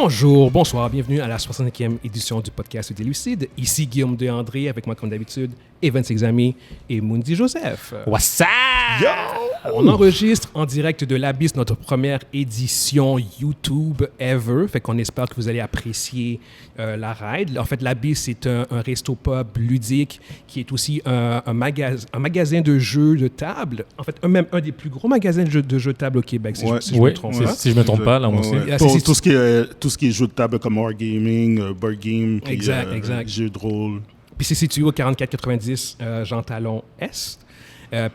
Bonjour, bonsoir, bienvenue à la 65e édition du podcast des Lucides. Ici Guillaume de André, avec moi comme d'habitude, Evan Sexami et Mundi Joseph. What's up? Yo! On enregistre en direct de l'Abysse notre première édition YouTube ever. Fait qu'on espère que vous allez apprécier la ride. En fait, l'Abysse, c'est un resto-pub ludique qui est aussi un magasin de jeux de table. En fait, même un des plus gros magasins de jeux de table au Québec, si je me trompe pas. Si je me trompe pas, là, moi aussi. Tout ce qui est jeux de table comme Wargaming, Board Game, puis exact. jeux de rôle. Puis c'est situé au 4490 Jean Talon Est.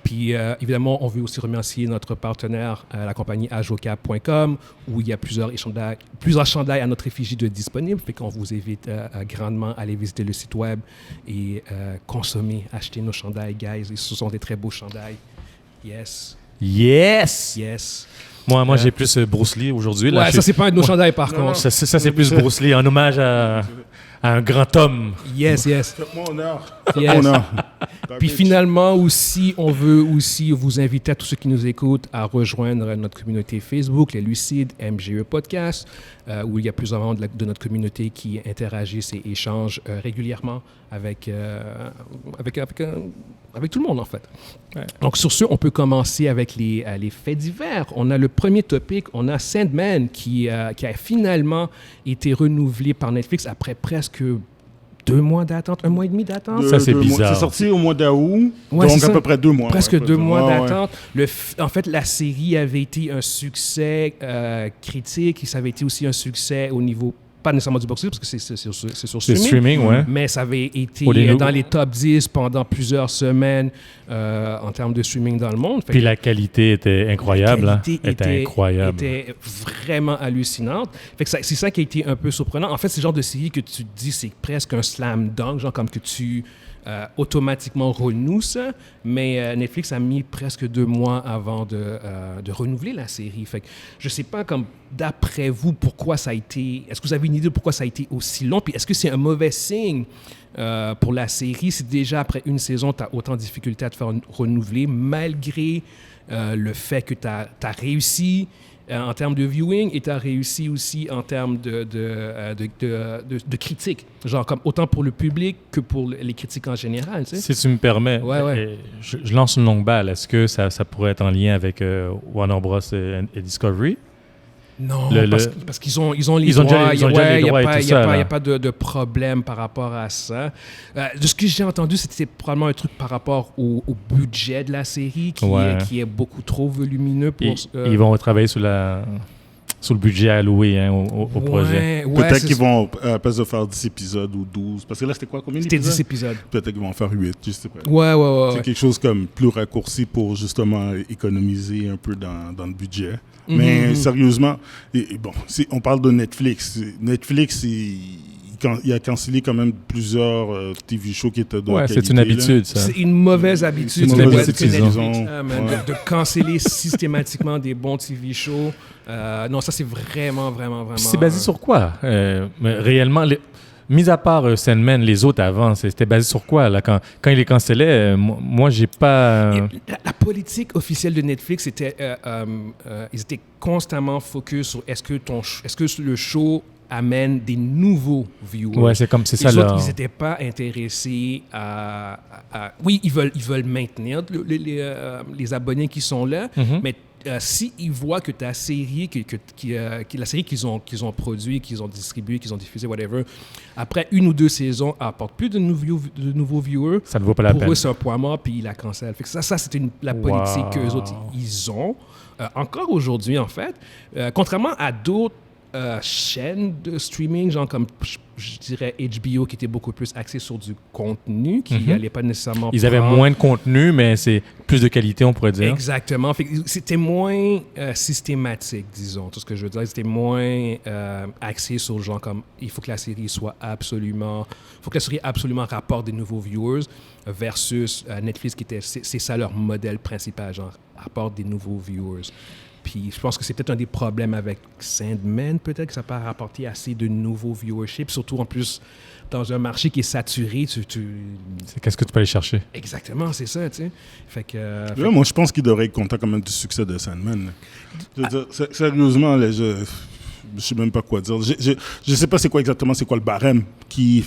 Puis évidemment, on veut aussi remercier notre partenaire, la compagnie ajocap.com, où il y a plusieurs chandails à notre effigie de disponibles. Fait qu'on vous invite grandement à aller visiter le site web et consommer, acheter nos chandails, guys. Et ce sont des très beaux chandails. Yes. Moi, j'ai plus Bruce Lee aujourd'hui. Là, ça, c'est pas un de nos chandails, par contre. Ça, c'est plus Bruce Lee, en hommage à un grand homme. Yes. Faites-moi honneur. Puis finalement aussi, on veut aussi vous inviter à tous ceux qui nous écoutent à rejoindre notre communauté Facebook, les Lucides, MGE Podcast, où il y a plusieurs membres de notre communauté qui interagissent et échangent régulièrement avec tout le monde, en fait. Ouais. Donc, sur ce, on peut commencer avec les faits divers. On a le premier topic, on a Sandman qui a finalement été renouvelé par Netflix après presque 2 mois d'attente, 1 mois et demi d'attente. Ça, c'est bizarre. C'est sorti au mois d'août, donc à peu près 2 mois. Presque 2 mois d'attente. Ouais. En fait, la série avait été un succès critique et ça avait été aussi un succès au niveau, pas nécessairement du box-office, parce que c'est sur streaming, ouais. Mais ça avait été dans les top 10 pendant plusieurs semaines en termes de streaming dans le monde. Puis la qualité était incroyable. La qualité était vraiment hallucinante. Fait que c'est ça qui a été un peu surprenant. En fait, c'est le genre de série que tu te dis, c'est presque un slam dunk, genre comme que tu automatiquement renoues ça, mais Netflix a mis presque 2 mois avant de renouveler la série. Fait que je sais pas, comme d'après vous, pourquoi ça a été... Est-ce que vous avez une idée de pourquoi ça a été aussi long? Puis est-ce que c'est un mauvais signe pour la série si déjà après une saison, tu as autant de difficultés à te faire renouveler, malgré le fait que tu as réussi en termes de viewing et tu as réussi aussi en termes de critiques, genre comme autant pour le public que pour les critiques en général. Tu sais? Si tu me permets, je lance une longue balle. Est-ce que ça pourrait être en lien avec Warner Bros. Et Discovery? Non, parce qu'ils ont les droits. Il n'y a pas de problème par rapport à ça. De ce que j'ai entendu, c'était probablement un truc par rapport au budget de la série qui est beaucoup trop volumineux. Ils vont travailler sur le budget alloué au projet. Peut-être qu'ils vont peut-être faire 10 épisodes ou 12. Parce que là, c'était quoi? Combien d'épisodes? C'était 10 épisodes. Peut-être qu'ils vont faire 8, je sais pas. Ouais. C'est quelque chose comme plus raccourci pour justement économiser un peu dans le budget. Mais sérieusement, on parle de Netflix. Netflix, il a cancellé quand même plusieurs TV shows qui étaient de qualité. C'est une habitude, ça. C'est une mauvaise habitude de canceller systématiquement des bons TV shows. Non, ça, c'est vraiment... C'est basé sur quoi? Réellement, mis à part Sandman, les autres avant, c'était basé sur quoi? Là, quand il les cancellait, moi, j'ai pas... La politique officielle de Netflix, ils étaient constamment focus sur est-ce que le show amène des nouveaux viewers. Ouais, c'est ça. Les autres, ils n'étaient pas intéressés à... Oui, ils veulent maintenir les abonnés qui sont là, mais s'ils voient que ta série, la série qu'ils ont produite, qu'ils ont distribuée, qu'ils ont diffusée, whatever, après 1 ou 2 saisons, apporte plus de nouveaux viewers, ça ne vaut pas la peine. Pour eux, c'est un point mort, puis ils la cancellent. Fait que ça c'était la politique qu'eux autres, ils ont. Encore aujourd'hui, en fait, contrairement à d'autres chaînes de streaming, genre comme je dirais HBO, qui était beaucoup plus axé sur du contenu, qui n'allait pas nécessairement Ils avaient moins de contenu, mais c'est plus de qualité, on pourrait dire. Exactement. Fait que c'était moins systématique, disons, tout ce que je veux dire. C'était moins axé sur le genre comme il faut que la série absolument rapporte des nouveaux viewers versus Netflix, c'est ça leur modèle principal, genre rapporte des nouveaux viewers. Puis je pense que c'est peut-être un des problèmes avec Sandman, peut-être que ça peut rapporter assez de nouveaux viewerships, surtout en plus dans un marché qui est saturé. C'est qu'est-ce que tu peux aller chercher? Exactement, c'est ça, tu sais. Fait que, moi, je pense qu'il devrait être content quand même du succès de Sandman. Sérieusement, je sais même pas quoi dire. Je sais pas c'est quoi le barème que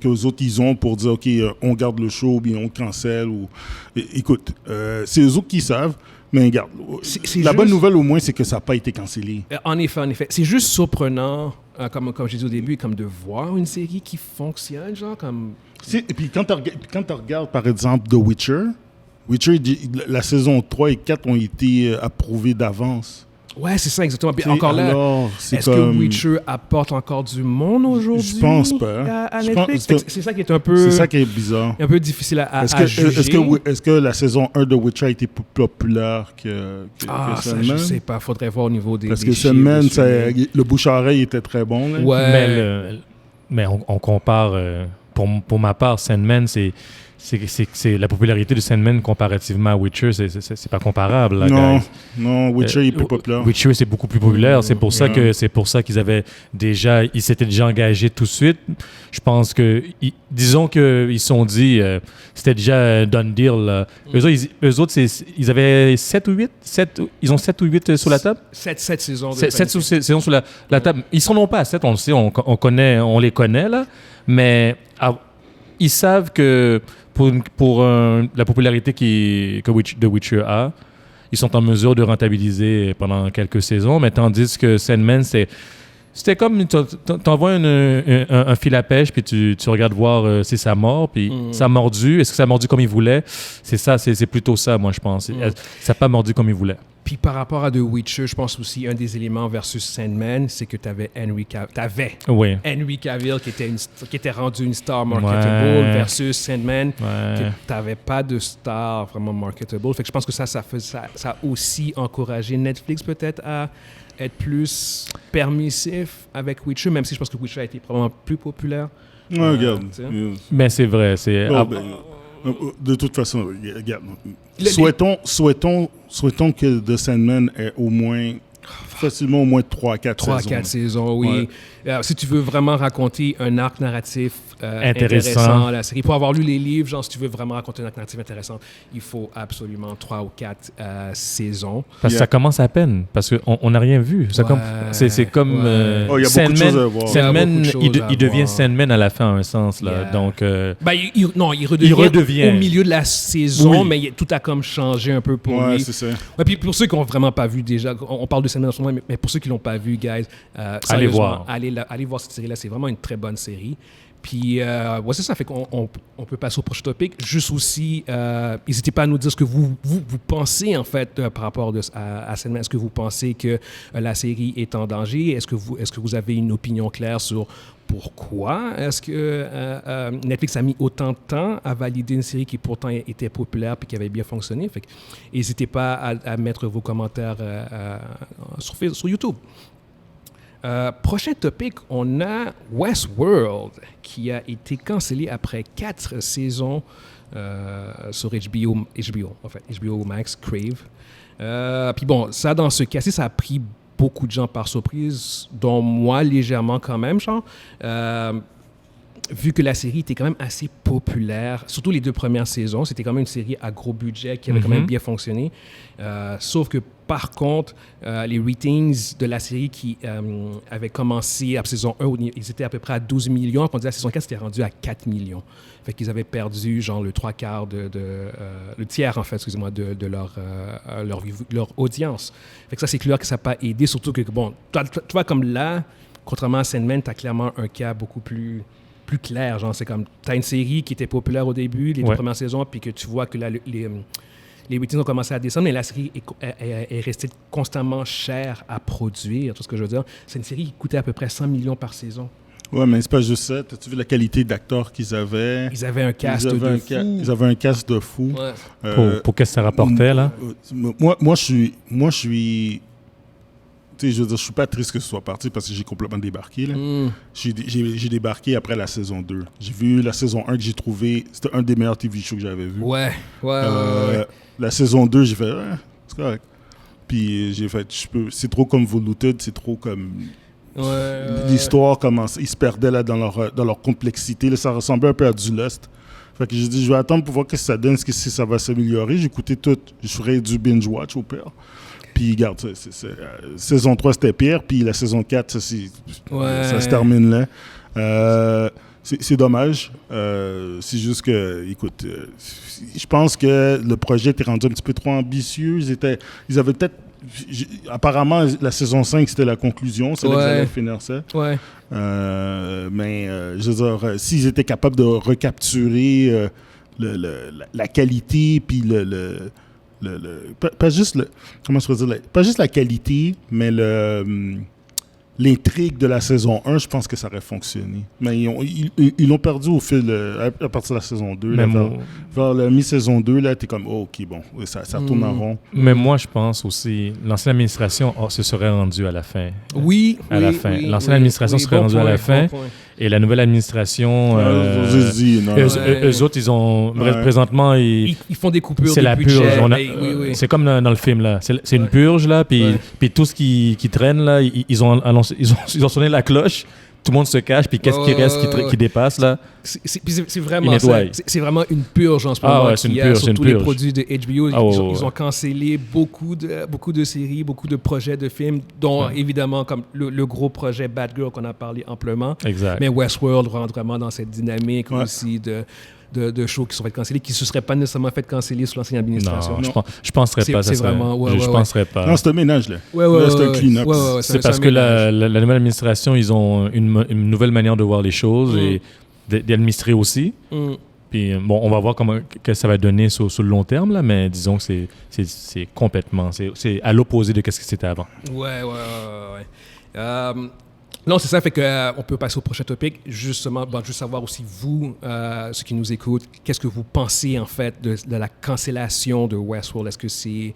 les autres ils ont pour dire ok on garde le show ou bien on cancelle ou écoute c'est eux autres qui savent. Mais regarde, la bonne nouvelle au moins, c'est que ça n'a pas été cancellé. En effet. C'est juste surprenant, comme j'ai dit au début, comme de voir une série qui fonctionne, genre comme... Et puis quand tu regardes, par exemple, The Witcher, la saison 3 et 4 ont été approuvées d'avance. Ouais, c'est ça, exactement. Puis encore là, est-ce que Witcher apporte encore du monde aujourd'hui? Je pense pas. À Netflix? C'est ça qui est un peu... C'est ça qui est bizarre. Un peu difficile à juger. Est-ce que la saison 1 de Witcher a été plus populaire que Sandman? Ça, je sais pas. Faudrait voir au niveau des Parce que Sandman, le bouche-à-oreille était très bon. Là. Ouais. Mais on compare... pour ma part, Sandman, c'est la popularité de Sandman comparativement à Witcher, c'est pas comparable. Là, non, Witcher est plus populaire. Witcher, c'est beaucoup plus populaire. C'est pour ça qu'ils s'étaient déjà engagés tout de suite. Je pense que, disons qu'ils se sont dit, c'était déjà un done deal. Eux autres, ils avaient 7 ou 8? Ils ont 7 ou 8 sur la table? 7 saisons. 7 saisons sur la table. Ils sont non pas à 7, on le sait, on les connaît, là. Mais ils savent que pour la popularité que The Witcher a, ils sont en mesure de rentabiliser pendant quelques saisons, mais tandis que Sandman, c'était comme t'envoies un fil à pêche, puis tu regardes voir si ça mord, puis ça a mordu. Est-ce que ça a mordu comme il voulait? C'est ça, c'est plutôt ça, moi, je pense. Ça n'a pas mordu comme il voulait. Puis par rapport à The Witcher, je pense aussi un des éléments versus Sandman, c'est que tu avais Henry Cavill qui était rendu une star marketable versus Sandman, que tu n'avais pas de star vraiment marketable. Fait que je pense que ça a aussi encouragé Netflix peut-être à être plus permissif avec Witcher, même si je pense que Witcher a été probablement plus populaire. Ouais, regarde. Mais c'est vrai, de toute façon, regarde. Souhaitons que The Sandman ait facilement au moins 3-4 saisons, oui. Ouais. Si tu veux vraiment raconter un arc narratif intéressant, la série, pour avoir lu les livres, genre si tu veux vraiment raconter un arc narratif intéressant, il faut absolument 3 ou 4 saisons. Parce que ça commence à peine, parce qu'on n'a rien vu. C'est comme Sandman, il devient Sandman à la fin, en un sens. Là. Donc, il redevient au milieu de la saison, mais tout a comme changé un peu pour lui. C'est ça. Ouais, puis pour ceux qui n'ont vraiment pas vu déjà, on parle de Sandman en ce moment, mais pour ceux qui ne l'ont pas vu, guys, allez voir. Allez voir cette série-là, c'est vraiment une très bonne série. Puis, c'est ça, fait qu'on peut passer au prochain topic. Juste aussi, n'hésitez pas à nous dire ce que vous pensez, en fait, par rapport à Sandman. Est-ce que vous pensez que la série est en danger? Est-ce que vous avez une opinion claire sur pourquoi est-ce que Netflix a mis autant de temps à valider une série qui pourtant était populaire et qui avait bien fonctionné? Fait que n'hésitez pas à mettre vos commentaires sur YouTube. Prochain topic, on a Westworld qui a été cancellé après 4 saisons sur HBO Max, Crave. Puis bon, ça dans ce cas-ci, ça a pris beaucoup de gens par surprise, dont moi légèrement quand même, genre. Vu que la série était quand même assez populaire, surtout les 2 premières saisons, c'était quand même une série à gros budget qui avait quand même bien fonctionné. Sauf que par contre, les ratings de la série qui avaient commencé à saison 1, ils étaient à peu près à 12 millions. Quand on dit à saison 4, c'était rendu à 4 millions. Fait qu'ils avaient perdu genre le 3/4 le tiers en fait, excusez-moi, de leur audience. Fait que ça, c'est clair que ça n'a pas aidé, surtout que, bon, toi comme là, contrairement à Sandman, tu as clairement un cas beaucoup plus clair. Genre, c'est comme, tu as une série qui était populaire au début, les 2 premières saisons, puis que tu vois que là, les ratings ont commencé à descendre, mais la série est restée constamment chère à produire. Tout ce que je veux dire, c'est une série qui coûtait à peu près 100 millions par saison. Ouais, mais c'est pas juste ça. As-tu vu la qualité d'acteurs qu'ils avaient? Ils avaient un cast de fou. Ils avaient un cast de fou. Ouais. Pour qu'est-ce que ça rapportait, là? Moi, je suis... Tu sais, je veux dire, je suis pas triste que ce soit parti parce que j'ai complètement débarqué. Là. J'ai débarqué après la saison 2. J'ai vu la saison 1 que j'ai trouvé... C'était un des meilleurs TV shows que j'avais vu. Ouais. La saison 2, j'ai fait... c'est correct. Puis j'ai fait... c'est trop comme Convoluted, c'est trop comme... L'histoire commence... Ils se perdaient là, dans leur complexité. Là, ça ressemblait un peu à du Lust. Fait que j'ai dit, je vais attendre pour voir ce que ça donne, si ça va s'améliorer. J'ai écouté tout. Je ferai du binge-watch au pire. Puis, regarde, saison 3, c'était pire. Puis la saison 4, ça se termine là. C'est dommage. C'est juste que, écoute, je pense que le projet était rendu un petit peu trop ambitieux. Ils avaient peut-être... Apparemment, la saison 5, c'était la conclusion. C'est là qu'ils allaient finir ça. Ouais. Mais, je veux dire, s'ils étaient capables de recapturer la qualité, puis pas juste comment je peux dire, pas juste la qualité, mais l'intrigue de la saison 1, je pense que ça aurait fonctionné. Mais ils l'ont perdu au fil à partir de la saison 2. Là, vers la mi-saison 2, là, t'es comme, oh, OK, bon, ça retourne en rond. Mais moi, je pense aussi, l'ancienne administration se serait rendue à la fin. Oui. La fin. L'ancienne administration serait rendue à la fin. Et la nouvelle administration, eux autres, ils ont présentement, ils font des coupures. C'est la purge. C'est comme dans le film là. C'est une purge là, puis tout ce qui traîne là, ils ont sonné la cloche. Tout le monde se cache, puis qu'est-ce qui reste qui dépasse là? C'est vraiment ça. C'est vraiment une purge en ce moment. C'est une purge. Surtout les produits de HBO. Ils ont cancellé beaucoup de séries, beaucoup de projets de films, dont évidemment comme le gros projet Batgirl qu'on a parlé amplement. Exact. Mais Westworld rentre vraiment dans cette dynamique aussi de shows qui sont fait canceller, qui ne se seraient pas nécessairement fait canceller sous l'ancienne administration. Non, je penserais pas. C'est vraiment... je penserais pas. Non, c'est un ménage, là. Là, c'est un clean-up. C'est parce que la nouvelle administration, ils ont une nouvelle manière de voir les choses et d'administrer aussi. Puis, bon, on va voir que ça va donner sur le long terme, là, mais disons que c'est complètement... C'est à l'opposé de ce que c'était avant. Ouais. Non, c'est ça, fait qu'on peut passer au prochain topic. Justement, juste savoir aussi, vous, ceux qui nous écoutent, qu'est-ce que vous pensez, en fait, de la cancellation de Westworld? Est-ce que c'est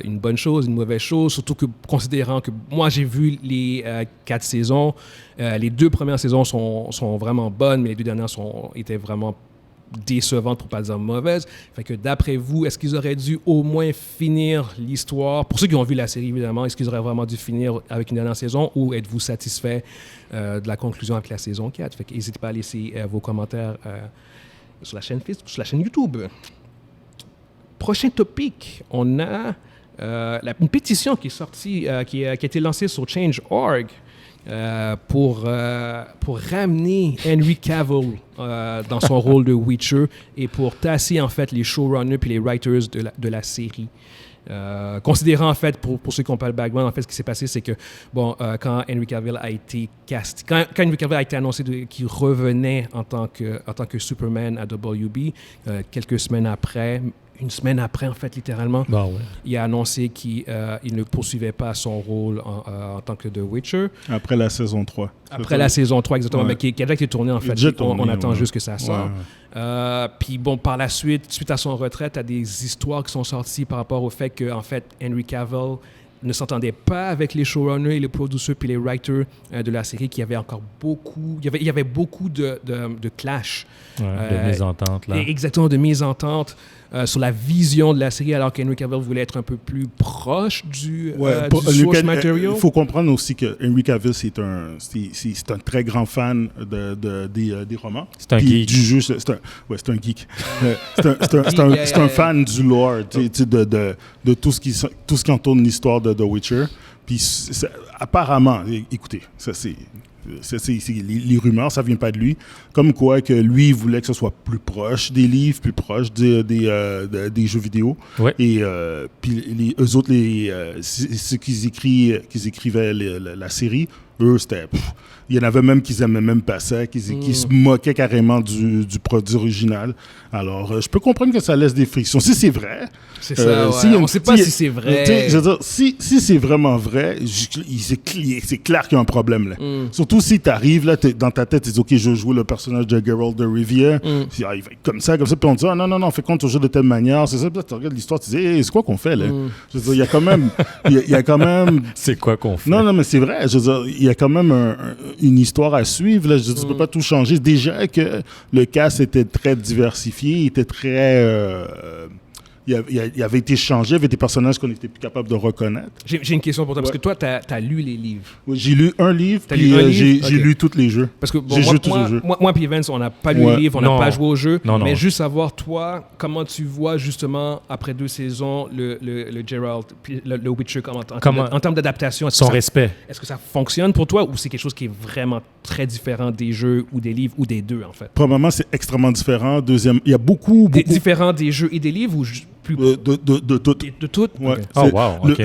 une bonne chose, une mauvaise chose? Surtout que, considérant que moi, j'ai vu les 4 saisons. Les 2 premières saisons sont vraiment bonnes, mais les 2 dernières étaient vraiment décevantes, pour pas dire mauvaises. Fait que d'après vous, est-ce qu'ils auraient dû au moins finir l'histoire? Pour ceux qui ont vu la série, évidemment, est-ce qu'ils auraient vraiment dû finir avec une dernière saison ou êtes-vous satisfait de la conclusion avec la saison 4? Fait que n'hésitez pas à laisser vos commentaires sur la chaîne Facebook, sur la chaîne YouTube. Prochain topic, on a une pétition qui est sortie, qui a été lancée sur Change.org. Pour ramener Henry Cavill dans son rôle de Witcher et pour tasser en fait les showrunners puis les writers de la série. Considérant en fait, pour ceux qui n'ont pas le background, en fait ce qui s'est passé c'est que quand Henry Cavill a été casté, quand Henry Cavill a été annoncé qu'il revenait en tant que Superman à WB, quelques semaines après, une semaine après, en fait, littéralement, il a annoncé qu'il ne poursuivait pas son rôle en tant que The Witcher. Après la saison 3. Après la saison 3, exactement, mais qui a déjà été tourné, en fait. On attend juste que ça sorte. Puis bon, par la suite à son retraite, il y a des histoires qui sont sorties par rapport au fait que, en fait, Henry Cavill ne s'entendait pas avec les showrunners et les producers puis les writers de la série, qu'il y avait encore beaucoup... Il y avait beaucoup de clash. De mésententes, là. Exactement, de mésententes sur la vision de la série, alors qu'Henry Cavill voulait être un peu plus proche du source material. Il faut comprendre aussi que Henry Cavill, c'est un très grand fan des romans. C'est un geek. Du jeu, c'est un geek. C'est un fan du lore, de tout ce qui entoure l'histoire de The Witcher. Puis apparemment, écoutez, ça c'est les rumeurs, ça vient pas de lui. Comme quoi que lui, il voulait que ce soit plus proche des livres, plus proche des jeux vidéo. Ouais. Et puis eux autres, ceux qui écrivaient la série, eux, c'était... Il y en avait même qui n'aimaient même pas ça, qui se moquaient carrément du produit original. Alors, je peux comprendre que ça laisse des frictions. Si c'est vrai... C'est ça, on ne sait pas si c'est vrai. Je veux dire, si c'est vraiment vrai, c'est clair qu'il y a un problème. Là. Surtout si tu arrives, là, dans ta tête, tu dis « OK, je joue le personnage de Geralt de Rivia. Il va être comme ça. Puis on dit « Ah non, fais compte, on joue de telle manière. » C'est ça, puis là, tu regardes l'histoire, tu dis hey, « C'est quoi qu'on fait, là? » Je veux dire, il y a quand même... C'est quoi qu'on fait? Non, mais c'est vrai. Je veux dire, il y a quand même une histoire à suivre. Là. Je veux dire, tu peux pas tout changer. Déjà que le cast était très diversifié, était très... il avait été changé, il y avait des personnages qu'on n'était plus capable de reconnaître. J'ai une question pour toi, parce que toi, tu as lu les livres. Oui, j'ai lu un livre, T'as puis lu un livre? j'ai Ok. lu tous les jeux. Parce que bon, J'ai joué tous les jeux. moi puis Vince, on n'a pas lu Ouais. les livres, on n'a Non. pas joué au jeu. Non, non. Mais juste savoir, toi, comment tu vois justement, après 2 saisons, le Geralt, puis le Witcher, en termes d'adaptation, Son respect. est-ce que ça fonctionne pour toi ou c'est quelque chose qui est vraiment très différent des jeux ou des livres ou des deux, en fait? Premièrement, c'est extrêmement différent. Deuxième, il y a beaucoup... Différent des jeux et des livres ou plus de tout. de toutes? Ouais. Ok. Oh, C'est- wow, ok.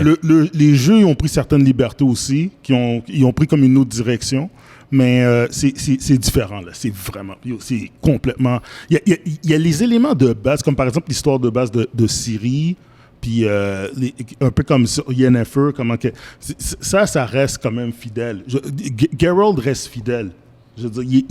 les jeux ils ont pris certaines libertés aussi, ils ont pris comme une autre direction, mais c'est différent, là. C'est vraiment, c'est complètement... Il y a les éléments de base, comme par exemple l'histoire de base de Ciri, puis un peu comme sur Yennefer, comment que... Ça reste quand même fidèle. Geralt reste fidèle. Je veux dire,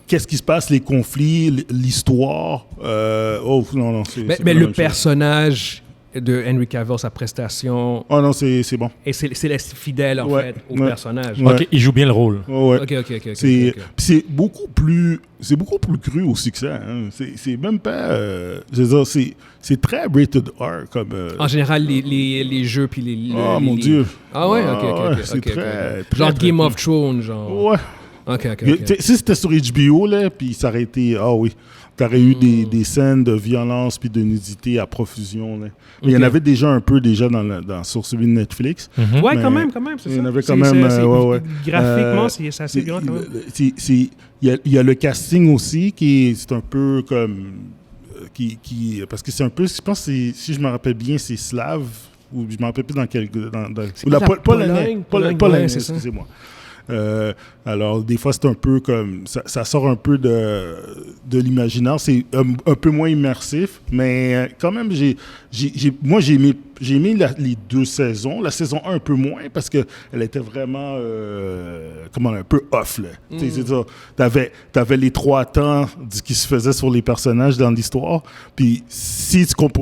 qu'est-ce qui se passe, les conflits, l'histoire... oh, non, c'est Mais pas la le même chose. personnage de Henry Cavill, sa prestation, Oh non, c'est bon. et c'est fidèle, en Ouais, fait, au ouais. personnage. Ouais. Ok, il joue bien le rôle. Ouais. Ok. C'est c'est beaucoup plus cru aussi que ça. Hein. C'est même pas... je veux dire, c'est très rated R comme... En général, les jeux puis oh les mon livres. Dieu. Ah ouais, ok. C'est ok. très, Genre très, Game très of Thrones, genre. Ouais. Ok. Si c'était sur HBO, là, puis ça aurait été... Ah oui. T'aurais eu des scènes de violence puis de nudité à profusion. Là. Mais il y en Ok. avait déjà un peu sur celui de Netflix. Ouais, Mais quand même, c'est il y ça. en avait quand même, ouais. Graphiquement, c'est assez violent quand même. Il y a le casting aussi c'est un peu comme... parce que c'est un peu... Je pense que si je me rappelle bien, c'est slave, ou je me rappelle plus dans quel... C'est pas la polonais. Pologne, ouais, c'est ça. Excusez-moi. Alors, des fois, c'est un peu comme... Ça sort un peu de l'imaginaire. C'est un peu moins immersif, mais quand même, moi, j'ai aimé les 2 saisons. La saison 1, un peu moins, parce qu'elle était vraiment... un peu off, là. C'est ça. T'avais les 3 temps qui se faisaient sur les personnages dans l'histoire. Puis,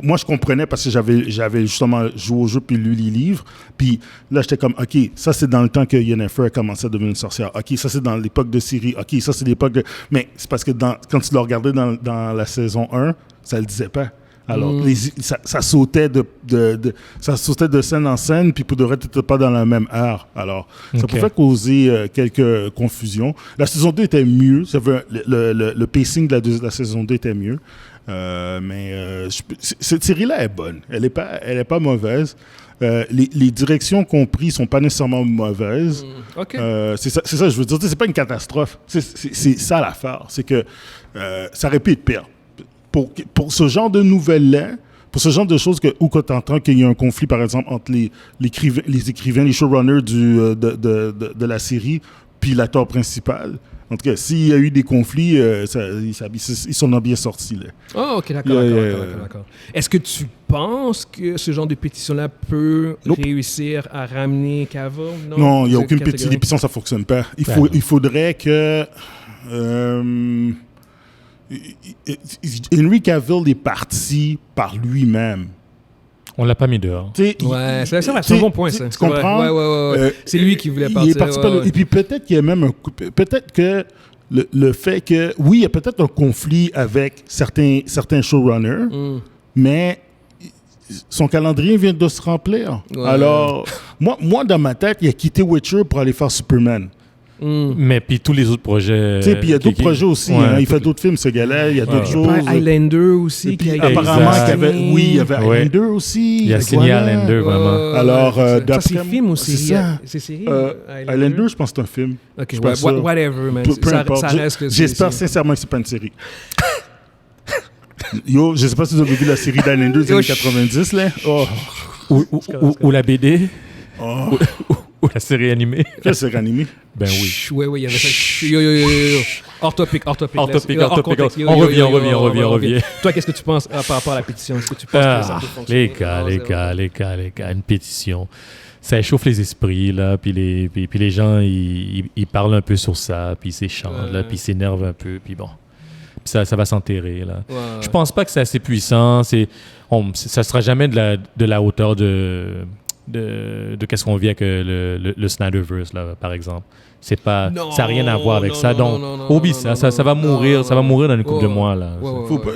moi, je comprenais parce que j'avais justement joué au jeu puis lu les livres. Puis là, j'étais comme, OK, ça, c'est dans le temps que Yennefer a commencé à devenir une sorcière. OK, ça, c'est dans l'époque de Ciri. OK, ça, c'est l'époque de... Mais c'est parce que quand tu l'as regardé dans la saison 1, ça le disait pas. Alors, ça sautait ça sautait de scène en scène, puis pour de vrai, tu n'étais pas dans la même ère. Alors, ça pouvait causer quelques confusions. La saison 2 était mieux. Le pacing de la saison 2 était mieux. Cette série-là est bonne. Elle est pas mauvaise. Les directions qu'on pris sont pas nécessairement mauvaises. Ok. C'est ça, je veux dire. C'est pas une catastrophe. C'est ça l'affaire. C'est que ça aurait pu être pire. Pour ce genre de nouvelles-là, pour ce genre de choses où tu entends qu'il y a un conflit, par exemple, entre les écrivains, les showrunners de la série, puis l'acteur principal. En tout cas, s'il y a eu des conflits, ils s'en ont bien sortis. Là. Oh, ok, d'accord. Est-ce que tu penses que ce genre de pétition-là peut réussir à ramener Cavill? Non, il n'y a aucune pétition, ça ne fonctionne pas. Il faudrait que... Henry Cavill est parti par lui-même. On l'a pas mis dehors. C'est un bon point, ça. Tu comprends? Ouais. C'est lui qui voulait partir. Il est parti par lui. Et puis peut-être qu'il y a même peut-être que le fait que... Oui, il y a peut-être un conflit avec certains showrunners, mais son calendrier vient de se remplir. Ouais. Alors, moi, dans ma tête, il a quitté Witcher pour aller faire Superman. Mais puis tous les autres projets... Puis il y a d'autres projets aussi. Ouais, il fait d'autres films, ce gars-là. Il y a d'autres choses. Highlander aussi. Puis, apparemment, il y avait Highlander aussi. Il y a signé Highlander, vraiment. Alors, ça, c'est film ou série? C'est série? Highlander, je pense que c'est un film. Ok, whatever, man. Ça reste que j'espère sincèrement que c'est pas une série. Yo, je sais pas si vous avez vu la série d'Highlander des années 90, là. Oh. Ou la BD. Oh. Ou la série animée. La série animée. Ben oui. Ouais, il y avait ça. Yo. Hors topic. On revient. Toi, qu'est-ce que tu penses par rapport à la pétition? Est-ce que tu penses que ça peut fonctionner? Les gars, une pétition. Ça échauffe les esprits, là, puis les gens, ils parlent un peu sur ça, puis ils s'échangent, là, puis ils s'énervent un peu, puis bon. Puis ça va s'enterrer, là. Ouais. Je pense pas que c'est assez puissant. Ça sera jamais de la hauteur de qu'est-ce qu'on vit avec le Snyderverse, là, par exemple. c'est pas, Non, ça n'a rien à voir avec non, ça. non, Donc, non, non, oublie non, ça, non, ça va non, mourir, non, ça va mourir dans une couple de ouais, mois là. ouais, ouais, Faut pas-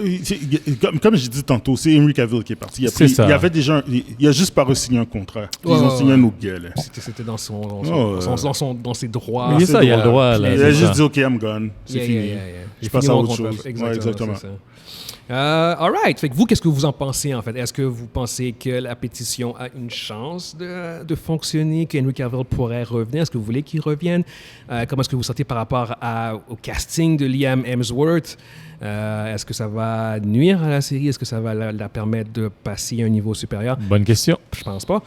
comme j'ai dit tantôt, c'est Henry Cavill qui est parti. C'est ça. Il y avait déjà, il a juste pas re-signé un contrat. Puis Ouais, ils ont ouais, signé ouais. un autre gars. Là. C'était dans Ouais. ses droits. Mais il y a ça, il y a le droit là. Il c'est a ça. juste dit OK, I'm gone. C'est Yeah, fini. yeah, yeah, yeah. Je passe à Fini autre mon contrat. chose. Exactement. Ouais, exactement. c'est ça. All right. Fait que vous, qu'est-ce que vous en pensez, en fait? Est-ce que vous pensez que la pétition a une chance de fonctionner, qu'Henry Cavill pourrait revenir? Est-ce que vous voulez qu'il revienne? Comment est-ce que vous sentez par rapport au casting de Liam Hemsworth? Est-ce que ça va nuire à la série? Est-ce que ça va la permettre de passer à un niveau supérieur? Bonne question. Je pense pas.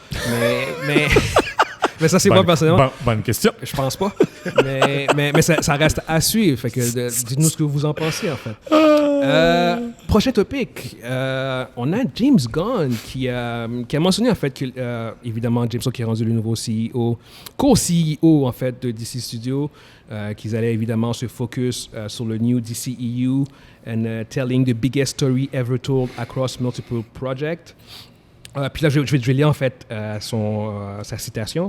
Mais ça, c'est moi, personnellement. Bonne question. Je pense pas. mais ça reste à suivre. Fait que dites-nous ce que vous en pensez, en fait. Prochain topic. On a James Gunn qui a mentionné, en fait, que, évidemment, James Gunn qui est rendu le nouveau CEO, co-CEO, en fait, de DC Studios, qu'ils allaient évidemment se focus sur le new DCEU and telling the biggest story ever told across multiple projects. Puis là, je vais lire en fait sa citation.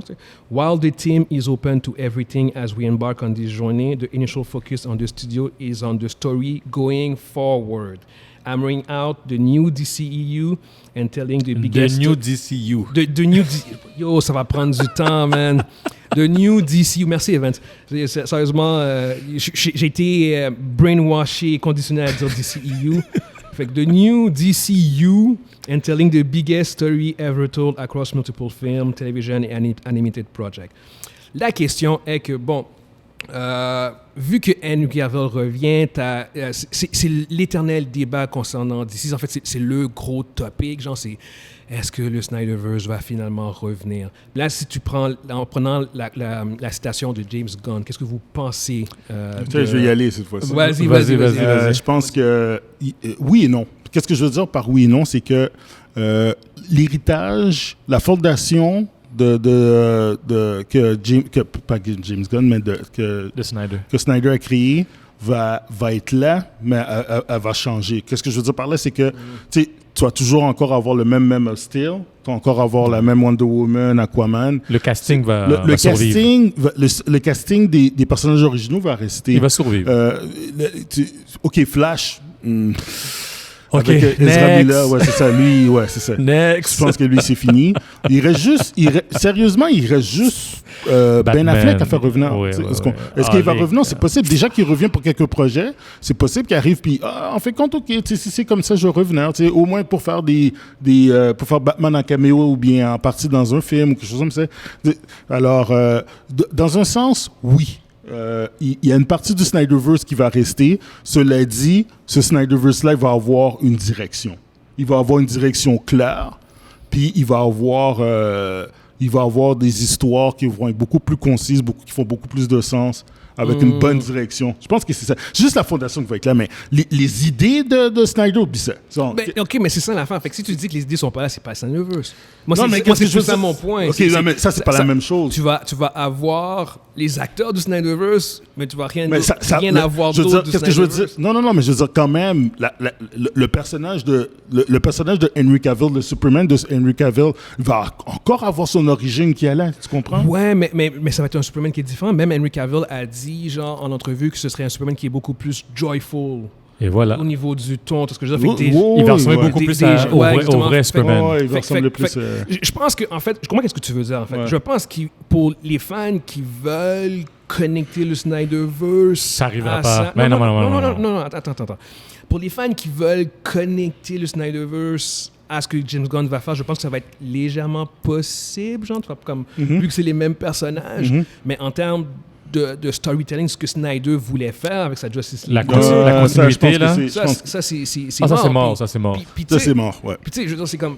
While the team is open to everything as we embark on this journey, the initial focus on the studio is on the story going forward. Hammering out the new DCEU and telling the biggest... The new DCU. The new Yo, ça va prendre du temps, man. The new DCU. Merci, Evans. Sérieusement, j'ai été brainwashé, conditionné à dire DCEU. Fait que the new DCU and telling the biggest story ever told across multiple film, television and animated projects. La question est que, bon, vu que Henry Cavill revient, c'est l'éternel débat concernant DC. En fait, c'est le gros topic. Genre, c'est est-ce que le Snyderverse va finalement revenir? Là, si tu prends, en prenant la citation de James Gunn, qu'est-ce que vous pensez? Je vais y aller cette fois-ci. Vas-y. Je pense que oui et non. Qu'est-ce que je veux dire par oui et non? C'est que l'héritage, la fondation que James Gunn, mais que Snyder a créé va être là, mais elle va changer. Qu'est-ce que je veux dire par là? C'est que tu vas toujours encore avoir le même Man of Steel, tu vas encore avoir la même Wonder Woman, Aquaman. Le casting va survivre. Le casting des personnages originaux va rester. Il va survivre. OK, Flash... OK, avec Ezra Miller, ouais, c'est ça. Lui, ouais, c'est ça. Next. Je pense que lui, c'est fini. Sérieusement, il reste juste Ben Affleck à faire revenir. Est-ce qu'il va revenir? C'est possible. Déjà qu'il revient pour quelques projets, c'est possible qu'il arrive puis en fait compte, OK, si c'est comme ça, je vais revenir. Au moins pour faire pour faire Batman en caméo ou bien en partie dans un film ou quelque chose comme ça. Alors, dans un sens, oui. Il y a une partie du Snyderverse qui va rester. Cela dit, ce Snyderverse-là va avoir une direction. Il va avoir une direction claire, puis il va avoir des histoires qui vont être beaucoup plus concises, qui font beaucoup plus de sens, avec une bonne direction. Je pense que c'est ça. C'est juste la fondation qui va être là, mais les idées de Snyder, oublie ça. OK, mais c'est ça l'affaire. Fait que si tu dis que les idées sont pas là, c'est pas Snyderverse. Moi, c'est ça mon point. OK, mais ça, c'est pas la même chose. Tu vas avoir les acteurs du Snyderverse, mais tu vas rien avoir d'autre du Snyderverse. Qu'est-ce que je veux dire? Non, mais je veux dire quand même, le personnage de Henry Cavill, le Superman de Henry Cavill, va encore avoir son origine qui est là, tu comprends? Ouais, mais ça va être un Superman qui est différent. Même Henry Cavill a dit, genre, en entrevue, que ce serait un Superman qui est beaucoup plus joyful. Et voilà. Au niveau du ton, tout ce que je veux dire. Il va ressembler beaucoup plus au vrai Superman. Il va ressembler plus... Je pense que, en fait, je comprends ce que tu veux dire, en fait. Ouais. Je pense que pour les fans qui veulent connecter le Snyderverse... Ça n'arrivera pas. Non, attends. Pour les fans qui veulent connecter le Snyderverse à ce que James Gunn va faire, je pense que ça va être légèrement possible, genre, comme, vu que c'est les mêmes personnages. Mais en termes de storytelling, ce que Snyder voulait faire avec sa Justice League. La continuité, là. Ça, c'est mort. Ça, c'est mort. Ça, c'est mort, ouais. Puis, tu sais, je veux dire, c'est comme...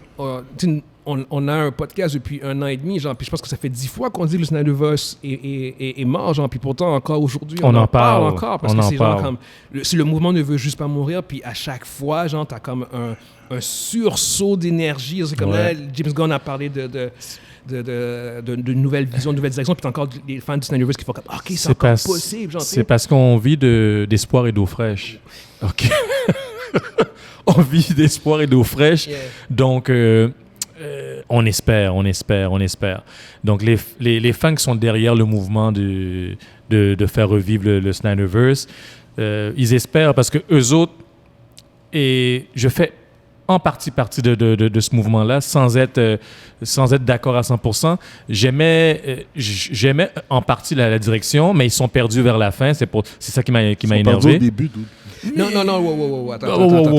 on a un podcast depuis 1 an et demi, genre, puis je pense que ça fait 10 fois qu'on dit que le Snyderverse est mort, genre, puis pourtant, encore aujourd'hui, on en parle encore, parce que c'est genre comme... Si le mouvement ne veut juste pas mourir, puis à chaque fois, genre, t'as comme un sursaut d'énergie. C'est comme là, James Gunn a parlé de nouvelles visions, de nouvelles directions, puis t'as encore des fans du Snyderverse qui font comme OK, c'est encore possible. C'est parce qu'on vit d'espoir et d'eau fraîche. OK. On vit d'espoir et d'eau fraîche. Yeah. Donc, On espère. Donc, les fans qui sont derrière le mouvement de faire revivre le Snyderverse, ils espèrent parce que eux autres, et je fais en partie de ce mouvement-là, sans être d'accord à 100%. J'aimais en partie la direction, mais ils sont perdus vers la fin. C'est ça qui m'a énervé. Au début, Non, wow, attends.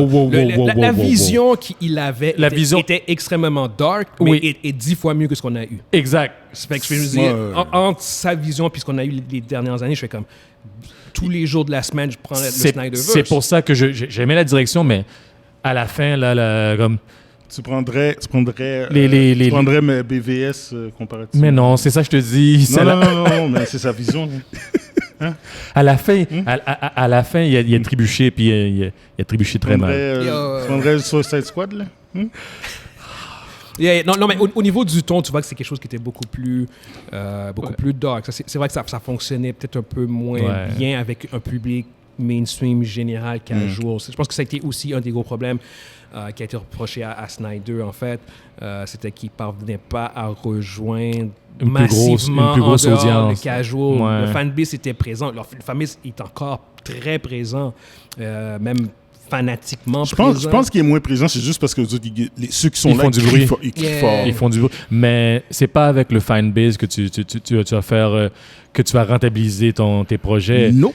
La vision qu'il avait était extrêmement dark, mais est 10 fois mieux que ce qu'on a eu. Exact. Fait que je veux dire, entre sa vision et ce qu'on a eu les dernières années, je fais comme tous les jours de la semaine, je prends le Snyderverse. C'est pour ça que j'aimais la direction, mais à la fin, là comme... Tu prendrais mes BVS comparativement. Mais non, c'est ça que je te dis. Non, mais c'est sa vision. Hein? À la fin, à la fin, il a trébuché, puis il a trébuché très mal. Tu prendrais le Suicide Squad, là? Non, mais au niveau du ton, tu vois que c'est quelque chose qui était beaucoup plus dark. C'est vrai que ça fonctionnait peut-être un peu moins bien avec un public mainstream général casual. Je pense que ça a été aussi un des gros problèmes qui a été reproché à Snyder, en fait. C'était qu'il ne parvenait pas à rejoindre massivement une plus grosse audience. Le casual. Ouais. Le fanbase était présent. Le fanbase est encore très présent, même fanatiquement présent. Je pense qu'il est moins présent, c'est juste parce que ceux qui sont ils là, font du bruit. Ils crient fort. Ils font du bruit. Mais c'est pas avec le fanbase que tu vas faire... que tu vas rentabiliser tes projets. Nope.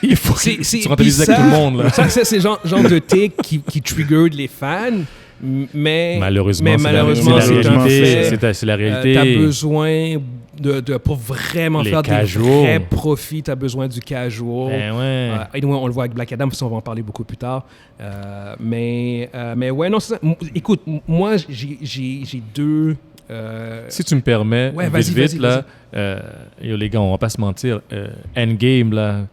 Il faut que tu rentabilises avec tout le monde. Là. Ça, c'est genre de take qui triggered les fans, mais malheureusement c'est la réalité. Tu as besoin pour vraiment les faire casual. Des vrais profits, tu as besoin du casual. Ouais. On le voit avec Black Adam, on va en parler beaucoup plus tard. Mais ouais, non, c'est ça. Écoute, moi, j'ai deux... si tu me permets, vite, là, les gars, on va pas se mentir, Endgame, là,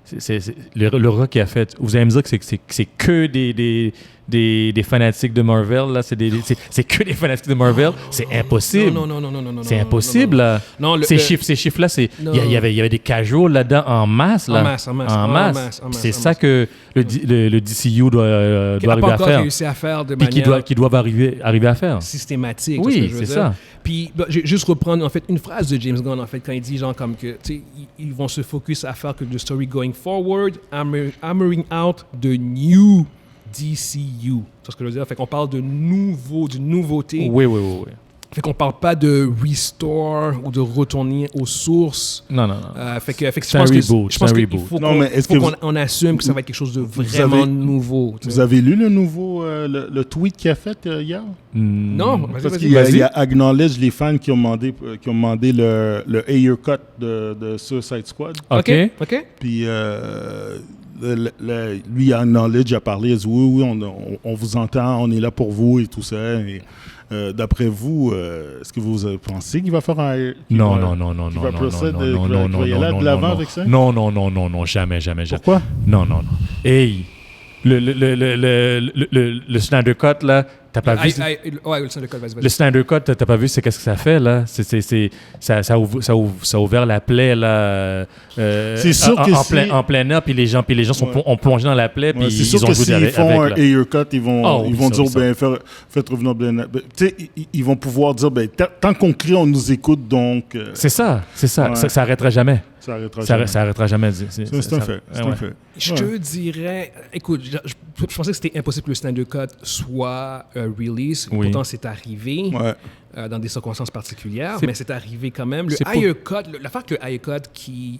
c'est le rock qu'il a fait. Vous allez me dire que c'est que des fanatiques de Marvel, là, c'est que des fanatiques de Marvel, c'est impossible. Non. C'est impossible, là. Ces chiffres-là, il y avait des casuals là-dedans en masse, là. En masse. C'est ça que le DCU doit arriver à faire. Réussi à faire de manière... Puis qu'ils doivent arriver à faire. Systématique. Oui, c'est ça. Puis, je vais juste reprendre, en fait, une phrase de James Gunn, en fait, quand il dit, genre, comme que, tu sais, ils vont se focus à faire que the story going forward, hammering out the new DCU. C'est ce que je veux dire. Fait qu'on parle d'une nouveauté. Oui. Fait qu'on parle pas de restore ou de retourner aux sources. Non. Fait que c'est un reboot. Je pense qu'il faut qu'on assume que ça va être quelque chose de vraiment nouveau. Vous avez lu le nouveau le tweet qu'il a fait hier? Non, parce qu'il a acknowledge les fans qui ont demandé le Ayer Cut de Suicide Squad. OK. Puis lui, il a acknowledge, il a parlé, il a dit oui, on vous entend, on est là pour vous et tout ça. Et, d'après vous, est-ce que vous pensez qu'il va faire un... Non. Il va y aller de l'avant avec ça? Non, jamais. Pourquoi? Non. Hey, le Snyder Cut, là, t'as pas vu... le Snyder Cut, vas-y. Le Snyder Cut, t'as pas vu, c'est qu'est-ce que ça fait, là? Ça a ouvert la plaie, là. C'est sûr que en plein air, puis les gens ont plongé dans la plaie, puis ils ont joué avec. S'ils font un Ayer Cut, ils vont dire, faites revenir Ben. Tu sais, ils vont pouvoir dire, tant qu'on crie, on nous écoute, donc... C'est ça. Ça arrêtera jamais. Ça arrêtera jamais. C'est un fait. Je te dirais... Écoute, je pensais que c'était impossible que le Snyder Cut soit release. Oui. Pourtant, c'est arrivé dans des circonstances particulières, mais c'est arrivé quand même. Le Ayer Cut, l'affaire que le Ayer Cut qui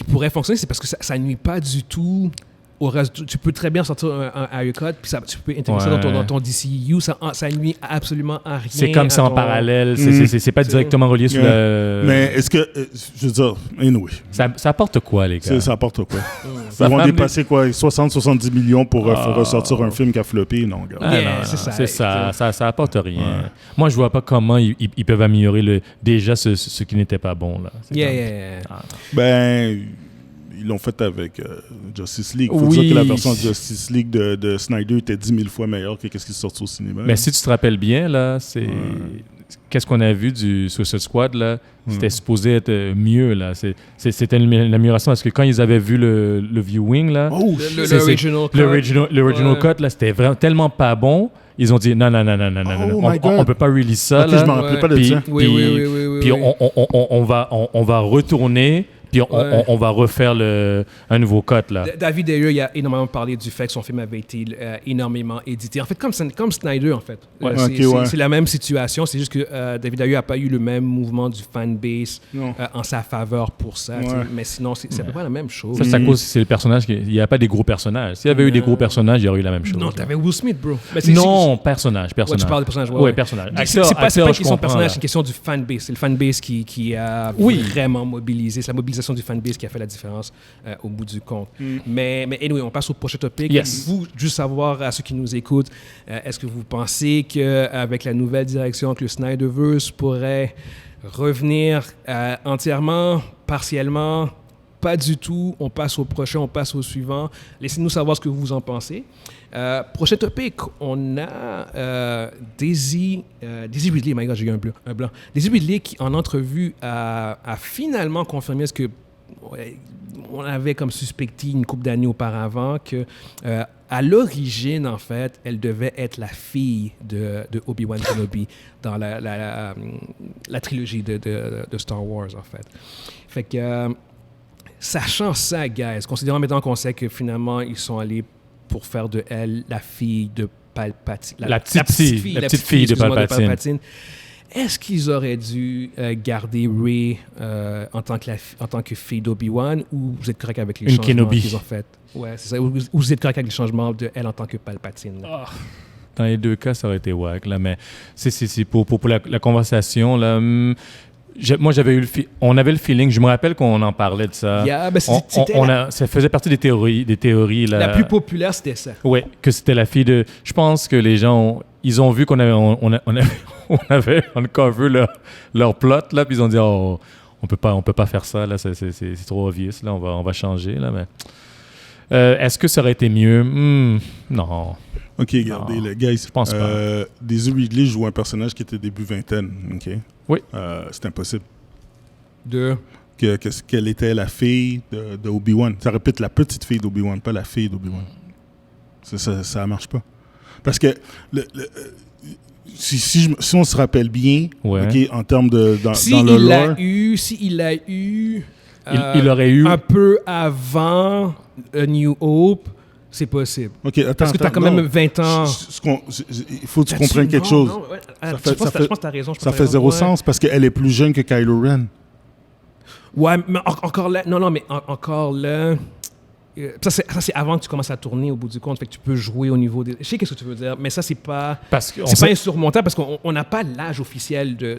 pourrait fonctionner, c'est parce que ça nuit pas du tout au reste. Tu peux très bien sortir un Ayer Cut, puis tu peux intégrer ça dans ton DCU. Ça nuit absolument à rien. C'est comme ça en parallèle. C'est pas directement relié sur le... Mais est-ce que... je veux dire, anyway. Ça apporte quoi, les gars? Ça apporte quoi? Ils vont dépasser quoi? 60-70 millions pour ressortir un film qui a floppé? Non, gars. C'est ça. Ça apporte rien. Ouais. Moi, je vois pas comment ils peuvent améliorer déjà ce qui n'était pas bon, là. Ils l'ont fait avec Justice League. Il faut dire que la version de Justice League de Snyder était 10 000 fois meilleure que ce qui est sorti au cinéma. Mais si tu te rappelles bien, là, c'est... qu'est-ce qu'on a vu du Suicide Squad, là, c'était supposé être mieux, là. C'était une amélioration parce que quand ils avaient vu le viewing, là, l'original cut, là, c'était vraiment tellement pas bon. Ils ont dit non, on peut pas release ça. Ok, là. je me rappelais pas de ça. Puis on va retourner. Puis on va refaire un nouveau cut, là. David Ayer, il a énormément parlé du fait que son film avait été énormément édité. En fait, comme Snyder, en fait. C'est la même situation. C'est juste que David Ayer n'a pas eu le même mouvement du fanbase en sa faveur pour ça. Mais sinon, c'est à peu près la même chose. Ça, c'est à cause c'est le personnage. Il n'y a pas des gros personnages. S'il y avait eu des gros personnages, il y aurait eu la même chose. Non, t'avais Will Smith, bro. Non, personnage. Ouais, tu parles de personnage. Oui, personnage. C'est pas une question de personnage, c'est une question du fanbase. C'est le fanbase qui a vraiment mobilisé. C'est la mobilisation du fanbase qui a fait la différence au bout du compte. Mais anyway, on passe au prochain topic. Yes. Vous, juste savoir à ceux qui nous écoutent, est-ce que vous pensez qu'avec la nouvelle direction que le Snyderverse pourrait revenir entièrement, partiellement, pas du tout, on passe au prochain, on passe au suivant. Laissez-nous savoir ce que vous en pensez. Prochain topic, on a Daisy Ridley, my God, j'ai eu un blanc. Daisy Ridley qui, en entrevue, a finalement confirmé ce que on avait comme suspecté une couple d'années auparavant, que à l'origine, en fait, elle devait être la fille de Obi-Wan Kenobi dans la trilogie de Star Wars, en fait. Fait que, sachant ça, guys, considérant maintenant qu'on sait que finalement, ils sont allés pour faire de elle la fille de Palpatine. La petite fille de Palpatine. Est-ce qu'ils auraient dû garder Rey en tant que fille d'Obi-Wan, ou vous êtes correct avec les changements Kenobi qu'ils ont faits? Ouais, c'est ça. Ou vous êtes correct avec les changements de elle en tant que Palpatine? Dans les deux cas, ça aurait été wack, là, mais c'est pour la conversation, là. Moi, on avait le feeling, je me rappelle qu'on en parlait de ça. Ça faisait partie des théories là. La plus populaire, c'était ça. Oui, que c'était la fille de... Je pense que les gens, ils ont vu qu'on avait uncover leur plot, là, puis ils ont dit, oh, on peut pas faire ça, là, c'est trop obvious, là, on va changer, là, mais... est-ce que ça aurait été mieux? Non. OK, regardez, les gars, je pense pas. Daisy Ridley joue un personnage qui était début vingtaine, OK? Oui. C'est impossible. Qu'elle était la fille de Obi-Wan. Ça répète la petite fille d'Obi-Wan, pas la fille d'Obi-Wan. Ça marche pas. Parce que si on se rappelle bien, okay, en termes de dans le lore... S'il l'a eu... il aurait eu... Un peu avant A New Hope, c'est possible. OK, attends. Parce que tu as quand même 20 ans. Il faut que tu comprennes quelque chose. Je pense que tu as raison. Ça fait zéro sens parce qu'elle est plus jeune que Kylo Ren. Ouais, mais encore là... Non, mais encore là... Ça, c'est avant que tu commences à tourner au bout du compte. Fait que tu peux jouer au niveau des... Je sais qu'est-ce que tu veux dire, mais ça, c'est pas insurmontable parce qu'on n'a pas l'âge officiel de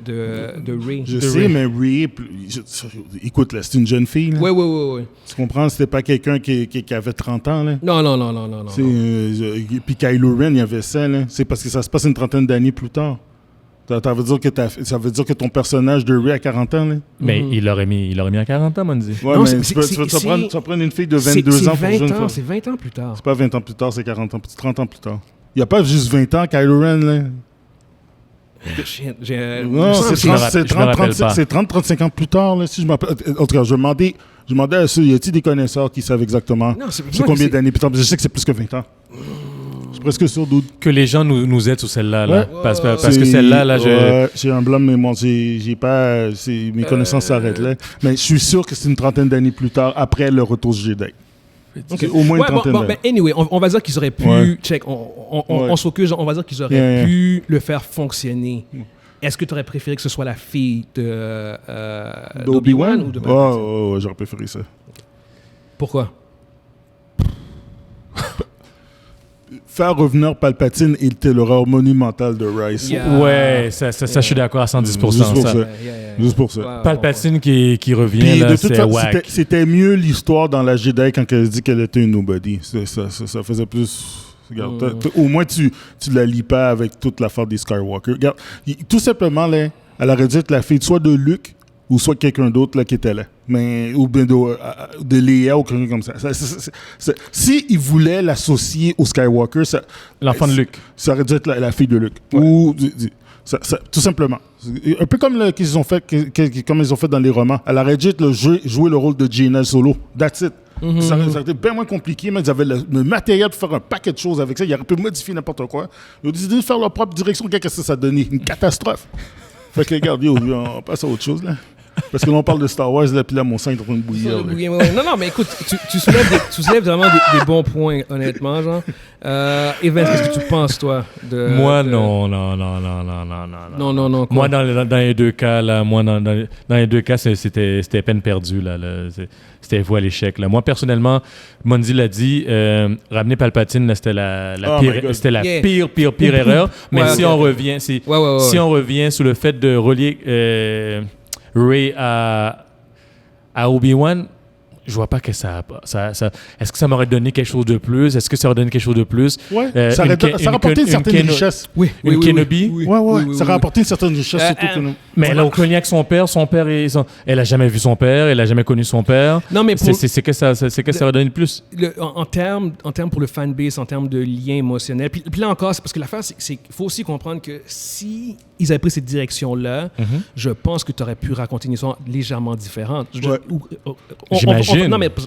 Rey. Je sais, mais Rey... Écoute, là, c'est une jeune fille. Là. Oui. Tu comprends? C'était pas quelqu'un qui avait 30 ans, là. Non. Puis Kylo Ren, il y avait ça, là. C'est parce que ça se passe une trentaine d'années plus tard. Ça veut dire que ton personnage de Rey a 40 ans, là? Mais il l'aurait mis à 40 ans, Monzi. Ouais, mais tu vas prendre une fille de 22 ans pour jouer une femme. C'est 20 ans plus tard. C'est pas 20 ans plus tard, c'est 40 ans, 30 ans plus tard. Il n'y a pas juste 20 ans, Kylo Ren, là. Non, c'est 30-35 ans plus tard, là, si je m'appelle. En tout cas, je demandais à ceux, y a-t-il des connaisseurs qui savent exactement c'est combien d'années plus tard? Je sais que c'est plus que 20 ans. Je suis presque sûr que les gens nous aident sur celle-là. Là. Ouais. Parce que celle-là, là, j'ai un blanc, mais moi, j'ai pas... mes connaissances s'arrêtent là. Mais je suis sûr que c'est une trentaine d'années plus tard, après le retour du Jedi. Okay. Au moins une trentaine d'années. Anyway, on va dire qu'ils auraient pu... Check, on se focus, on va dire qu'ils auraient pu le faire fonctionner. Est-ce que tu aurais préféré que ce soit la fille d'Obi-Wan ou de Palpatine? Oh, j'aurais préféré ça. Pourquoi? Faire revenir Palpatine était l'horreur monumentale de Rice. Ouais, ça je suis d'accord à 110%. Juste pour ça. Palpatine qui revient, là, c'est wack. C'était mieux l'histoire dans la Jedi quand elle dit qu'elle était une nobody. Ça faisait plus... Regarde, au moins, tu la lis pas avec toute l'affaire des Skywalker. Regarde, tout simplement, là, elle aurait dû être la fille soit de Luke ou soit quelqu'un d'autre là, qui était là. mais, ou bien de Leia ou quelque chose comme ça. Si il voulait l'associer au Skywalker, L'enfant de Luke. Ça aurait dû être la fille de Luke. Ou, tout simplement. Un peu comme qu'ils ont fait, comme ils ont fait dans les romans. Elle aurait dû jouer le rôle de Jaina Solo. That's it. Ça aurait été bien moins compliqué, mais ils avaient le matériel pour faire un paquet de choses avec ça. Ils auraient pu modifier n'importe quoi. Ils ont décidé de faire leur propre direction. Qu'est-ce que ça a donné? Une catastrophe. Fait que regarde, on passe à autre chose, là. Parce que là, on parle de Star Wars, là, puis là, mon sang est en train de bouillir. Non, mais écoute, tu soulèves vraiment des bons points, honnêtement, genre. Evans, qu'est-ce que tu penses, toi? Moi, non. Non. Moi, dans les deux cas, là, dans les deux cas, c'était peine perdue, là. C'était voué à l'échec, là. Moi, personnellement, Mondi l'a dit, ramener Palpatine, là, c'était la pire erreur. Mais si on revient, si on revient sur le fait de relier Rey à Obi-Wan, je vois pas que ça est-ce que ça m'aurait donné quelque chose de plus? Est-ce que ça aurait donné quelque chose de plus? Ouais, ça aurait apporté une certaine richesse. Oui, Kenobi? Oui. Ça aurait apporté une certaine richesse, surtout que nous. Mais elle a aucun lien avec son père. Elle a jamais vu son père, elle a jamais connu son père. Non, mais c'est que ça aurait donné de plus. En termes pour le fanbase, en termes de lien émotionnel, puis là encore, c'est parce que l'affaire, c'est qu'il faut aussi comprendre que si ils avaient pris cette direction-là, je pense que tu aurais pu raconter une histoire légèrement différente.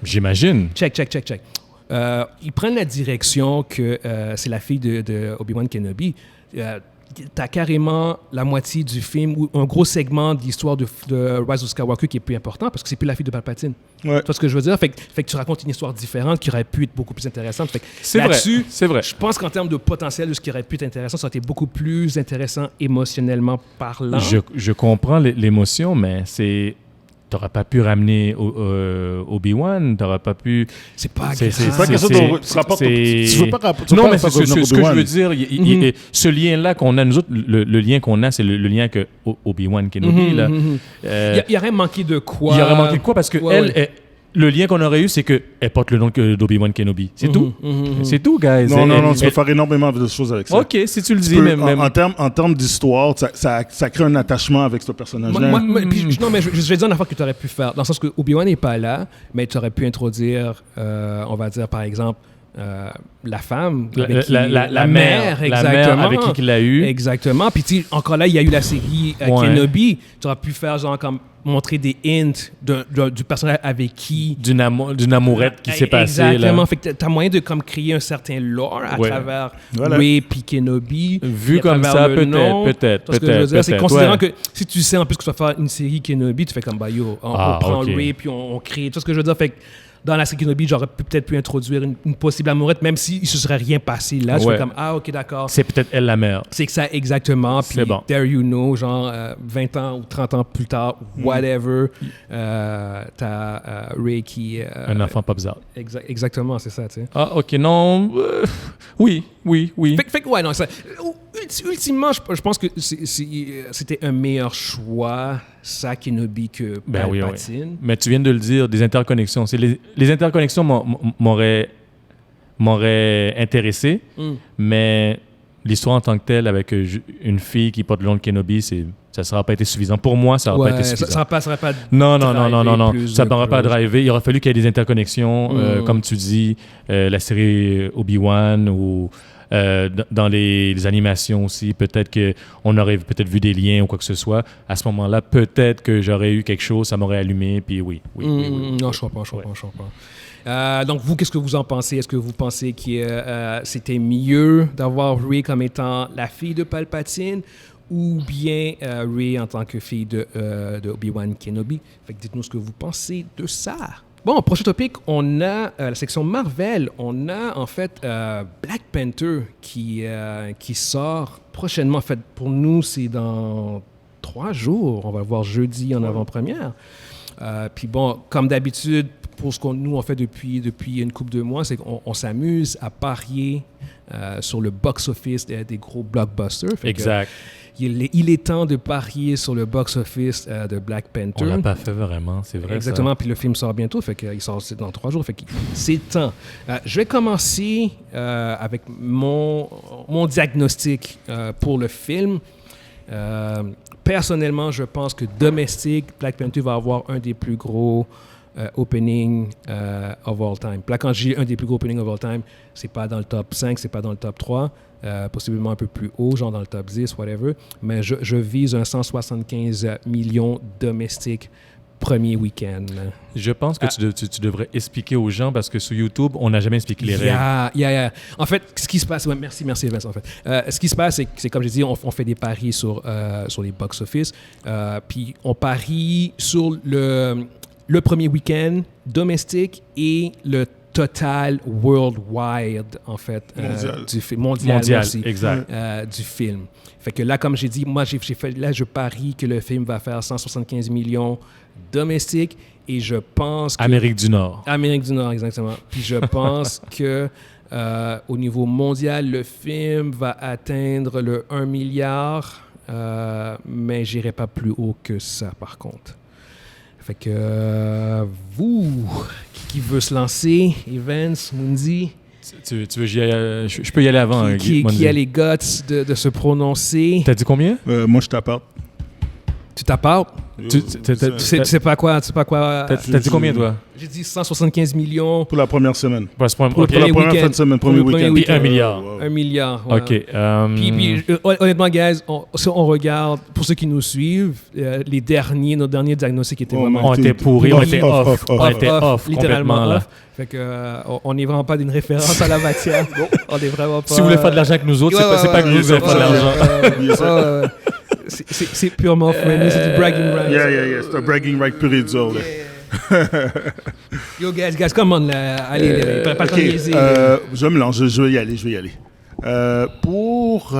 J'imagine. Check. Ils prennent la direction que c'est la fille de Obi-Wan Kenobi. T'as carrément la moitié du film ou un gros segment de l'histoire de Rise of Skywalker qui est plus important parce que c'est plus la fille de Palpatine. Ouais. Tu vois ce que je veux dire? Fait que tu racontes une histoire différente qui aurait pu être beaucoup plus intéressante. Fait que c'est vrai. Je pense qu'en termes de potentiel de ce qui aurait pu être intéressant, ça aurait été beaucoup plus intéressant émotionnellement parlant. Je comprends l'émotion, mais c'est... T'aurais pas pu ramener Obi-Wan, t'aurais pas pu... C'est pas grave. C'est pas quelque chose tu veux pas rapporter. Non, mais c'est ce que je veux dire. Ce lien-là qu'on a, nous autres, le lien qu'on a, c'est le lien que Obi-Wan Kenobi, là. Il y aurait manqué de quoi? Il y aurait manqué de quoi? Parce que le lien qu'on aurait eu, c'est qu'elle porte le nom d'Obi-Wan Kenobi. C'est tout. C'est tout, guys. Non, tu peux faire énormément de choses avec ça. OK, si tu le dis. En termes d'histoire, ça crée un attachement avec ce personnage-là. Non, mais je vais dire une affaire que tu aurais pu faire. Dans le sens que Obi-Wan n'est pas là, mais tu aurais pu introduire, on va dire, par exemple, la femme, la mère, exactement. Avec qui il l'a eu. Exactement. Puis encore là, il y a eu la série Kenobi. Tu aurais pu faire genre comme montrer des hints du personnage avec qui... D'une amourette qui s'est passée. Exactement. Là. Fait que t'as moyen de comme créer un certain lore à travers Rey puis Kenobi. Vu comme ça, peut-être. Ce que je veux dire, c'est considérant que si tu sais en plus que tu vas faire une série Kenobi, tu fais comme, on prend Rey puis on crée... Tu vois ce que je veux dire? Fait que dans la série Kenobi, j'aurais peut-être pu introduire une possible amourette, même s'il ne se serait rien passé là. Je fais comme, OK, d'accord. C'est peut-être elle la mère. C'est que ça, exactement. Puis, bon. there you know, genre 20 ans ou 30 ans plus tard, whatever, t'as Rey qui... un enfant pas bizarre. Exactement, c'est ça, tu sais. Ah, OK, non... Oui. Fait que, ouais, non, ça... Ultimement, je pense que c'était un meilleur choix, ça, Kenobi, que Palpatine. Oui. Mais tu viens de le dire, des interconnexions. Les interconnexions m'auraient intéressé, mais l'histoire en tant que telle, avec une fille qui porte le nom de Kenobi, ça ne sera pas été suffisant. Pour moi, ça n'aurait pas été suffisant. Ça ne passerait pas Non. Ça n'aurait pas drivé. Il aurait fallu qu'il y ait des interconnexions, comme tu dis, la série Obi-Wan ou... dans les animations aussi, peut-être qu'on aurait peut-être vu des liens ou quoi que ce soit. À ce moment-là, peut-être que j'aurais eu quelque chose, ça m'aurait allumé, puis oui. Non, je ne crois pas. Donc, vous, qu'est-ce que vous en pensez? Est-ce que vous pensez que c'était mieux d'avoir Rey comme étant la fille de Palpatine ou bien Rey en tant que fille de Obi-Wan Kenobi? Fait que dites-nous ce que vous pensez de ça. Bon, prochain topic, on a la section Marvel. On a en fait Black Panther qui sort prochainement. En fait, pour nous, c'est dans 3 jours. On va le voir jeudi en avant-première. Puis bon, comme d'habitude, pour ce qu'on nous on fait depuis une couple de mois, c'est qu'on s'amuse à parier sur le box-office des gros blockbusters. Exact. Il est temps de parier sur le box-office de Black Panther. On l'a pas fait vraiment, c'est vrai. Exactement, puis le film sort bientôt, fait qu'il sort dans 3 jours, fait que c'est temps. Je vais commencer avec mon diagnostic pour le film. Personnellement, je pense que domestique, Black Panther va avoir un des plus gros opening of all time. Là, quand j'ai un des plus gros openings of all time, c'est pas dans le top 5, c'est pas dans le top 3, possiblement un peu plus haut, genre dans le top 10, whatever. Mais je vise un 175 millions domestiques premier week-end. Je pense que tu devrais expliquer aux gens parce que sur YouTube, on n'a jamais expliqué les règles. En fait, ce qui se passe... Ouais, merci Vincent. En fait. Ce qui se passe, c'est comme je dis, on fait des paris sur les box-office. Puis on parie sur le premier week-end domestique et le total worldwide, en fait, du film. Mondial, merci, exact. Du film. Fait que là, comme j'ai dit, moi, je parie que le film va faire 175 millions domestiques et je pense que... Amérique du Nord, exactement. Puis je pense que au niveau mondial, le film va atteindre le 1 milliard, mais j'irai pas plus haut que ça, par contre. Fait que vous, qui veut se lancer? Evans, Mundi? Tu veux je peux y aller avant. Qui a les guts de se prononcer? T'as dit combien? Moi, je t'apporte. Tu t'apportes? Tu sais pas quoi? T'as dit combien, toi? J'ai dit 175 millions. Pour la première semaine. Pour la première fin de semaine, premier week-end. Puis 1 milliard. 1 milliard, ouais. OK. Puis, honnêtement, guys, si on regarde, pour ceux qui nous suivent, nos derniers diagnostics étaient vraiment... On était pourris, on était off. On était off, littéralement complètement, là. off. Fait que, on n'est vraiment pas d'une référence à la matière. On est vraiment pas... Si vous voulez faire de l'argent avec nous autres, c'est pas que nous allons faire de l'argent. C'est purement friendly, c'est du bragging right. Yeah. C'est un bragging right pur et dur. Yo, guys, come on, là. Allez, pas OK, je me lance, je vais y aller. Pour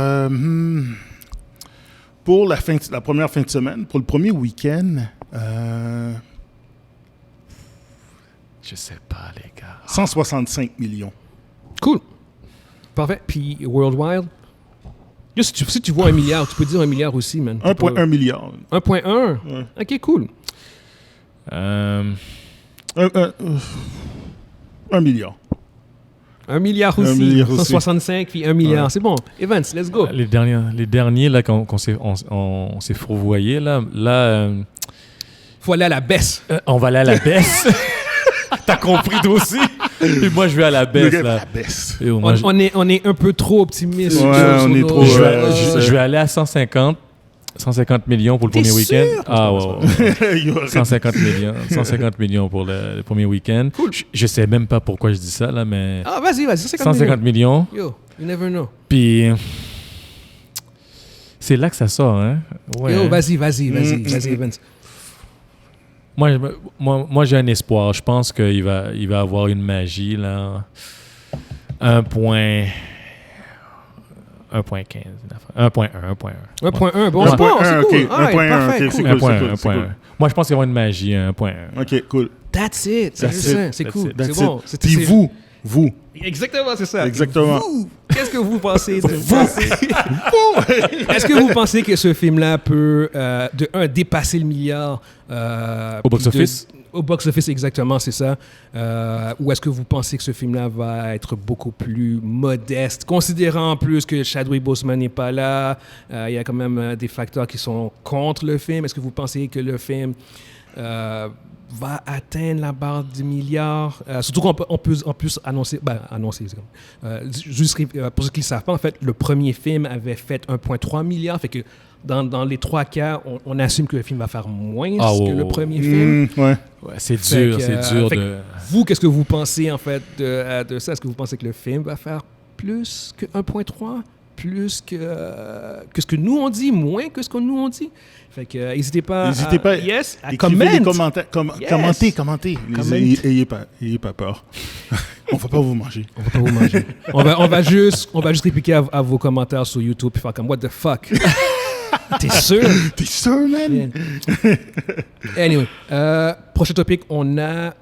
la première fin de semaine, pour le premier week-end, je sais pas, les gars. 165 millions. Cool. Parfait. Puis, worldwide? Yo, si tu vois 1 milliard, tu peux dire 1 milliard aussi, man. 1,1 milliard. 1,1? Ouais. OK, cool. 1 milliard. 1 milliard aussi. 1 milliard aussi. 165 puis 1 milliard. Ouais. C'est bon. Evans, let's go. Les derniers là, qu'on s'est fourvoyés, là faut aller à la baisse. On va aller à la baisse. T'as compris, toi aussi? Et moi, je vais à la baisse, là. La baisse. On est un peu trop optimiste. Ouais, on est trop... Je vais aller à 150 millions pour le premier week-end. Ah, ouais. 150 millions pour le premier week-end. Cool. Je sais même pas pourquoi je dis ça, là, mais... Ah, vas-y, 150 millions. Yo, you never know. Puis... c'est là que ça sort, hein? Ouais. Yo, vas-y, Evans. Moi, j'ai un espoir. Je pense qu'il va avoir une magie, là. 1.15. 1.1, bon, c'est bon, c'est cool. 1.1, cool. Moi, je pense qu'il va y avoir une magie, 1.1. OK, cool. That's it. C'est cool. C'est bon. Puis vous. Exactement, c'est ça. Exactement. Vous, qu'est-ce que vous pensez de Est-ce que vous pensez que ce film-là peut, dépasser le milliard au box-office? Au box-office, exactement, c'est ça. Ou est-ce que vous pensez que ce film-là va être beaucoup plus modeste, considérant en plus que Chadwick Boseman n'est pas là, il y a quand même des facteurs qui sont contre le film. Est-ce que vous pensez que le film va atteindre la barre du milliard? Surtout qu'on peut en plus annoncer, c'est comme, juste pour ceux qui ne le savent pas, en fait, le premier film avait fait 1,3 milliard, fait que dans les 3 cas, on assume que le film va faire moins que le premier film. Ouais, c'est dur, de... Vous, qu'est-ce que vous pensez, en fait, de ça? Est-ce que vous pensez que le film va faire plus que 1,3? Plus que ce que nous on dit, moins que ce que nous on dit? Fait que n'hésitez pas à commenter. Commentez. Ayez pas peur. On va pas vous manger. on va juste répliquer à vos commentaires sur YouTube et faire comme what the fuck. T'es sûr? T'es sûr, man? Yeah. Anyway, prochain topic, on a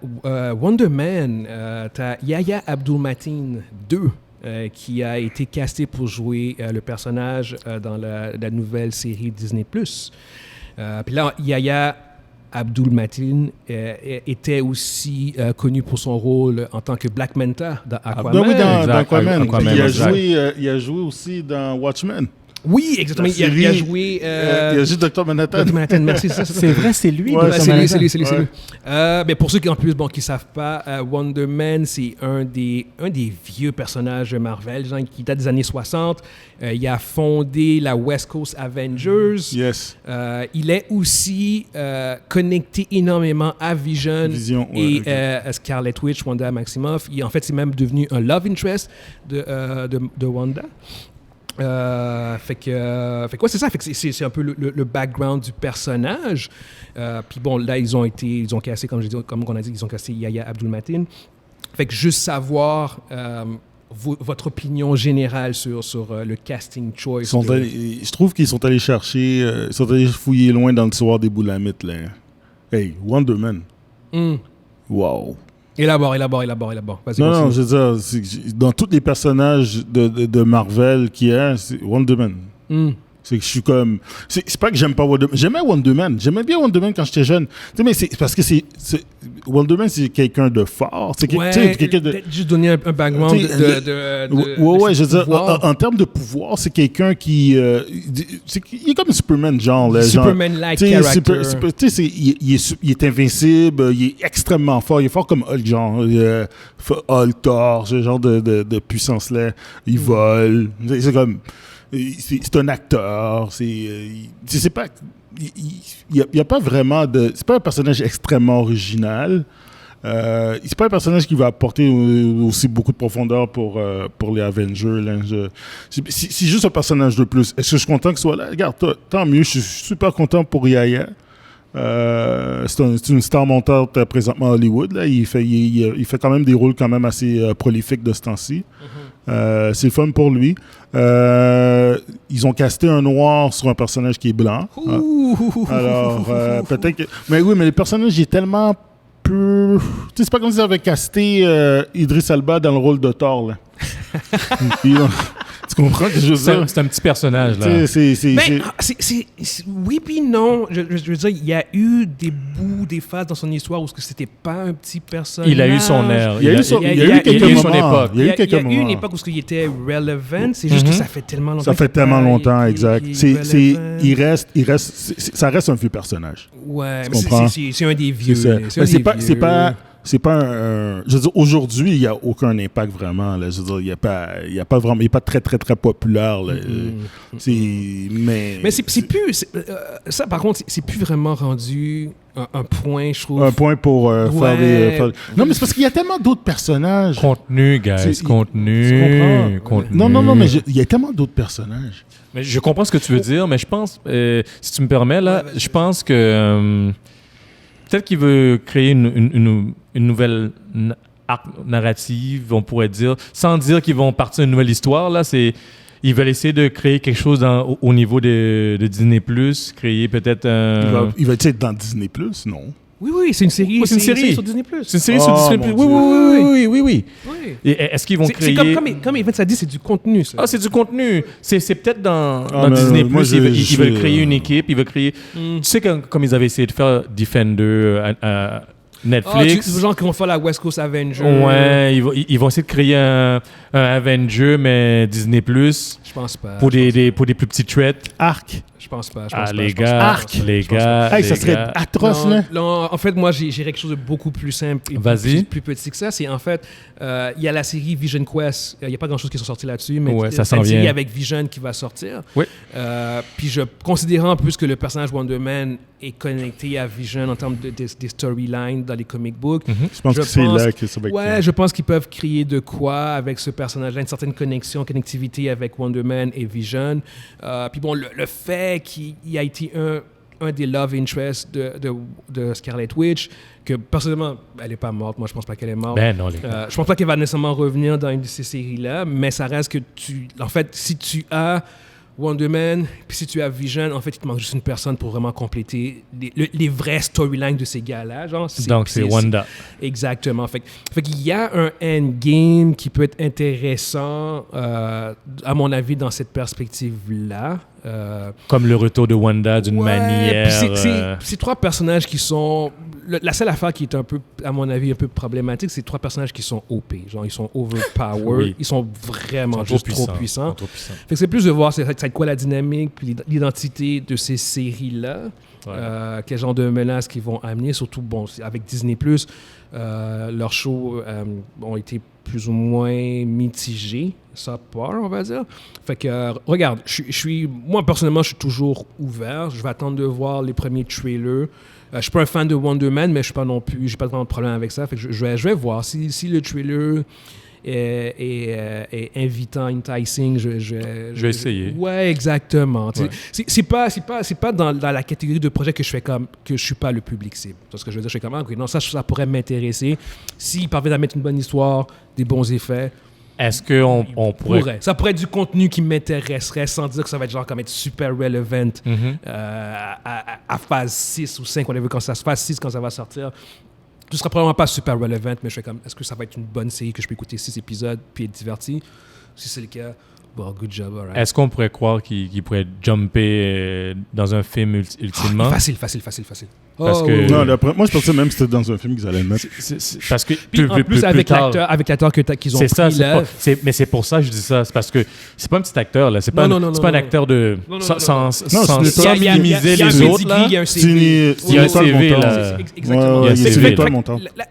Wonder Man. T'as Yahya Abdul-Mateen 2. Qui a été casté pour jouer le personnage dans la nouvelle série Disney+. Puis là, Yahya Abdul-Mateen était aussi connu pour son rôle en tant que Black Manta dans Aquaman. Oui, dans Aquaman. Aquaman, Il a joué aussi dans Watchmen. Oui, exactement. La Il a série, joué... il y a juste Dr. Manhattan. Dr. Manhattan, merci. C'est vrai, c'est lui. Ouais, Dr. C'est lui, Manhattan. c'est lui, c'est lui, c'est Ouais. lui. Mais pour ceux qui en plus qui savent pas, Wonder Man, c'est un des vieux personnages de Marvel, genre, qui date des années 60. Il a fondé la West Coast Avengers. Yes. Il est aussi connecté énormément à Vision, Vision, et ouais, à Scarlet Witch, Wanda Maximoff. En fait, c'est même devenu un love interest de Wanda. Fait que ouais, c'est ça. Fait que c'est un peu le background du personnage. Puis bon, là, ils ont cassé, comme on a dit, ils ont cassé Yahya Abdul-Mateen. Fait que juste savoir votre opinion générale sur le casting choice. Je trouve qu'ils sont allés chercher, ils sont allés fouiller loin dans le tiroir des boulamites, là. Hey, Wonder Man. Wow. Élabore. Vas-y, Non, continue. je veux dire, dans tous les personnages de Marvel qu'il y a, c'est Wonder Man. C'est que je suis comme... C'est pas que j'aime pas Wonder Man. J'aimais Wonder Man. J'aimais bien Wonder Man quand j'étais jeune. Tu sais, mais c'est parce que Wonder Man, c'est quelqu'un de fort. C'est Ouais, tu sais, quelqu'un de... peut-être juste donner un background Tu sais, ouais, je veux dire, en termes de pouvoir, c'est quelqu'un qui... il est comme Superman, genre. Là, Superman-like tu sais, character. tu sais, il est invincible, il est extrêmement fort. Il est fort comme Hulk, genre. Hulk, Thor, ce genre de puissance-là. Il vole. C'est comme... C'est un acteur. C'est pas... Il y a pas vraiment de... C'est pas un personnage extrêmement original. C'est pas un personnage qui va apporter aussi beaucoup de profondeur pour les Avengers. Là. C'est juste un personnage de plus. Est-ce que je suis content qu'il soit là? Regarde, tant mieux. Je suis super content pour Yahya. C'est une star montante présentement à Hollywood. Là. Il fait quand même des rôles quand même assez prolifiques de ce temps-ci. C'est le fun pour lui. Ils ont casté un noir sur un personnage qui est blanc. Alors, peut-être que... Mais oui, mais le personnage est tellement peu... Tu sais, c'est pas comme si ils avaient casté Idris Elba dans le rôle de Thor, là. Puis, tu comprends ce que je veux dire? C'est un petit personnage, là. Oui puis non. Je veux dire, il y a eu des bouts, des phases dans son histoire où c'était pas un petit personnage. Il a eu son air. Il y a eu quelques son moments. époque. Il y a eu une époque où il était relevant. C'est juste que ça fait tellement longtemps. Ça fait tellement longtemps, exact. Ça reste un vieux personnage. Ouais, Tu mais comprends? c'est un des vieux. C'est pas un... Je veux dire, aujourd'hui, il n'y a aucun impact vraiment. Là. Je veux dire, il n'y a pas vraiment... Il n'est pas très, très, très populaire. Là. Mais c'est plus... ça, par contre, c'est plus vraiment rendu un point, je trouve. Un point pour faire des... Non, mais c'est parce qu'il y a tellement d'autres personnages. Contenu, guys. Contenu. Non, mais il y a tellement d'autres personnages. Mais je comprends ce que tu veux dire, mais je pense, si tu me permets, là, je pense que peut-être qu'il veut créer une nouvelle arc narrative, on pourrait dire, sans dire qu'ils vont partir une nouvelle histoire. Là, ils veulent essayer de créer quelque chose au niveau de Disney+, créer peut-être un... Il va être dans Disney+, non? Oui, c'est une série. Oui, c'est une série sur Disney+. C'est une série sur Disney+. Oui. Et est-ce qu'ils vont créer... C'est comme Evans a dit, c'est du contenu, ça. Ah, c'est du contenu. C'est peut-être dans mais Disney+, moi, ils veulent créer une équipe, ils veulent créer... Tu sais, comme ils avaient essayé de faire Defender à Netflix. Genre qu'ils vont faire la West Coast Avengers. Ouais, ils vont essayer de créer un Avenger, mais Disney+. Je pense pas. Pour des plus petits threats. Arc. Je pense pas. Les gars. Hey, ça serait atroce, là. Non, en fait, moi, j'ai quelque chose de beaucoup plus simple et plus petit que ça. C'est en fait, il y a la série Vision Quest. Il n'y a pas grand-chose qui sont sortis là-dessus, mais ouais, ça c'est une s'en vient. série avec Vision qui va sortir. Oui. Puis considérant en plus que le personnage Wonder Man est connecté à Vision en termes des storylines dans les comic books. Je pense que c'est là que ça va être... Ouais, je pense qu'ils peuvent créer de quoi avec ce personnage-là, une certaine connectivité avec Wonder Man et Vision. Puis bon, le fait qu'il a été un des love interests de Scarlet Witch, que personnellement, elle n'est pas morte. Moi, je pense pas qu'elle est morte. Ben non, je pense pas qu'elle va nécessairement revenir dans une de ces séries-là, mais ça reste que en fait, si tu as Wonder Man, puis si tu as Vision, en fait, il te manque juste une personne pour vraiment compléter les vrais storylines de ces gars-là. Donc, c'est Wanda. Exactement. Fait qu'il y a un endgame qui peut être intéressant, à mon avis, dans cette perspective-là. Comme le retour de Wanda d'une manière... C'est trois personnages qui sont la seule affaire qui est un peu, à mon avis, un peu problématique, c'est 3 personnages qui sont OP. Genre, ils sont overpowered. Oui. Ils sont vraiment Ils sont juste trop trop puissants. Trop puissants. Fait que c'est plus de voir c'est quoi la dynamique puis l'identité de ces séries-là. Ouais. Quel genre de menaces qu'ils vont amener. Surtout, bon, avec Disney+, leurs shows ont été plus ou moins mitigés. Ça part, on va dire. Fait que, regarde, moi, personnellement, je suis toujours ouvert. Je vais attendre de voir les premiers trailers. Je suis pas un fan de Wonder Man, mais je suis pas non plus, j'ai pas vraiment de problème avec ça. Fait que je vais voir. Si le trailer est invitant, enticing, je vais essayer. Ouais, exactement. Ouais. C'est pas dans la catégorie de projet que je fais comme que je suis pas le public cible. C'est ce que je veux dire. Je fais comme ok, non, ça pourrait m'intéresser. S'ils parviennent à mettre une bonne histoire, des bons effets. Est-ce qu'on pourrait... Ça pourrait être du contenu qui m'intéresserait sans dire que ça va être genre comme être super relevant à phase 6 ou 5, on a vu quand ça se phase 6 quand ça va sortir. Ce sera probablement pas super relevant, mais je fais comme, est-ce que ça va être une bonne série que je peux écouter 6 épisodes puis être diverti? Si c'est le cas, bon, good job, all right. Est-ce qu'on pourrait croire qu'il pourrait jumper dans un film ultimement? Facile. Parce que... Non, moi, je pensais même que c'était dans un film qu'ils allaient le mettre. Parce que Puis en plus, avec l'acteur qu'ils ont pris là... Mais c'est pour ça que je dis ça. C'est parce que c'est pas un petit acteur, là. C'est pas un acteur de... Sans minimiser les autres, là. Il y a un CV. Il y a un CV, là. Exactement. Il y a un CV.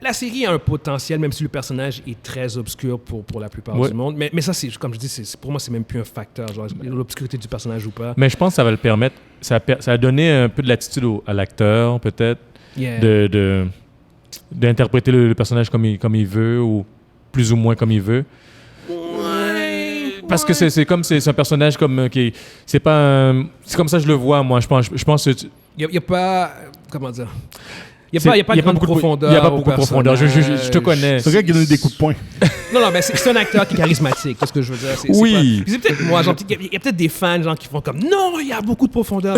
La série a un potentiel, même si le personnage est très obscur pour la plupart du monde. Mais ça, comme je dis, pour moi, c'est même plus un facteur, genre l'obscurité du personnage ou pas. Mais je pense que ça va le permettre. Ça a donné un peu de latitude à l'acteur, peut-être, d'interpréter le personnage comme il veut, ou plus ou moins comme il veut. Parce que c'est un personnage comme qui c'est pas c'est comme ça que je le vois, moi. Je pense que il y a pas, comment dire, il n'y a pas de grande profondeur. Il n'y a pas beaucoup de profondeur. Je te connais. C'est le gars qui donne des coups de poing. Non, mais c'est un acteur qui est charismatique. C'est ce que je veux dire. C'est peut-être moi. Il y a peut-être des fans genre, qui font comme non, il y a beaucoup de profondeur.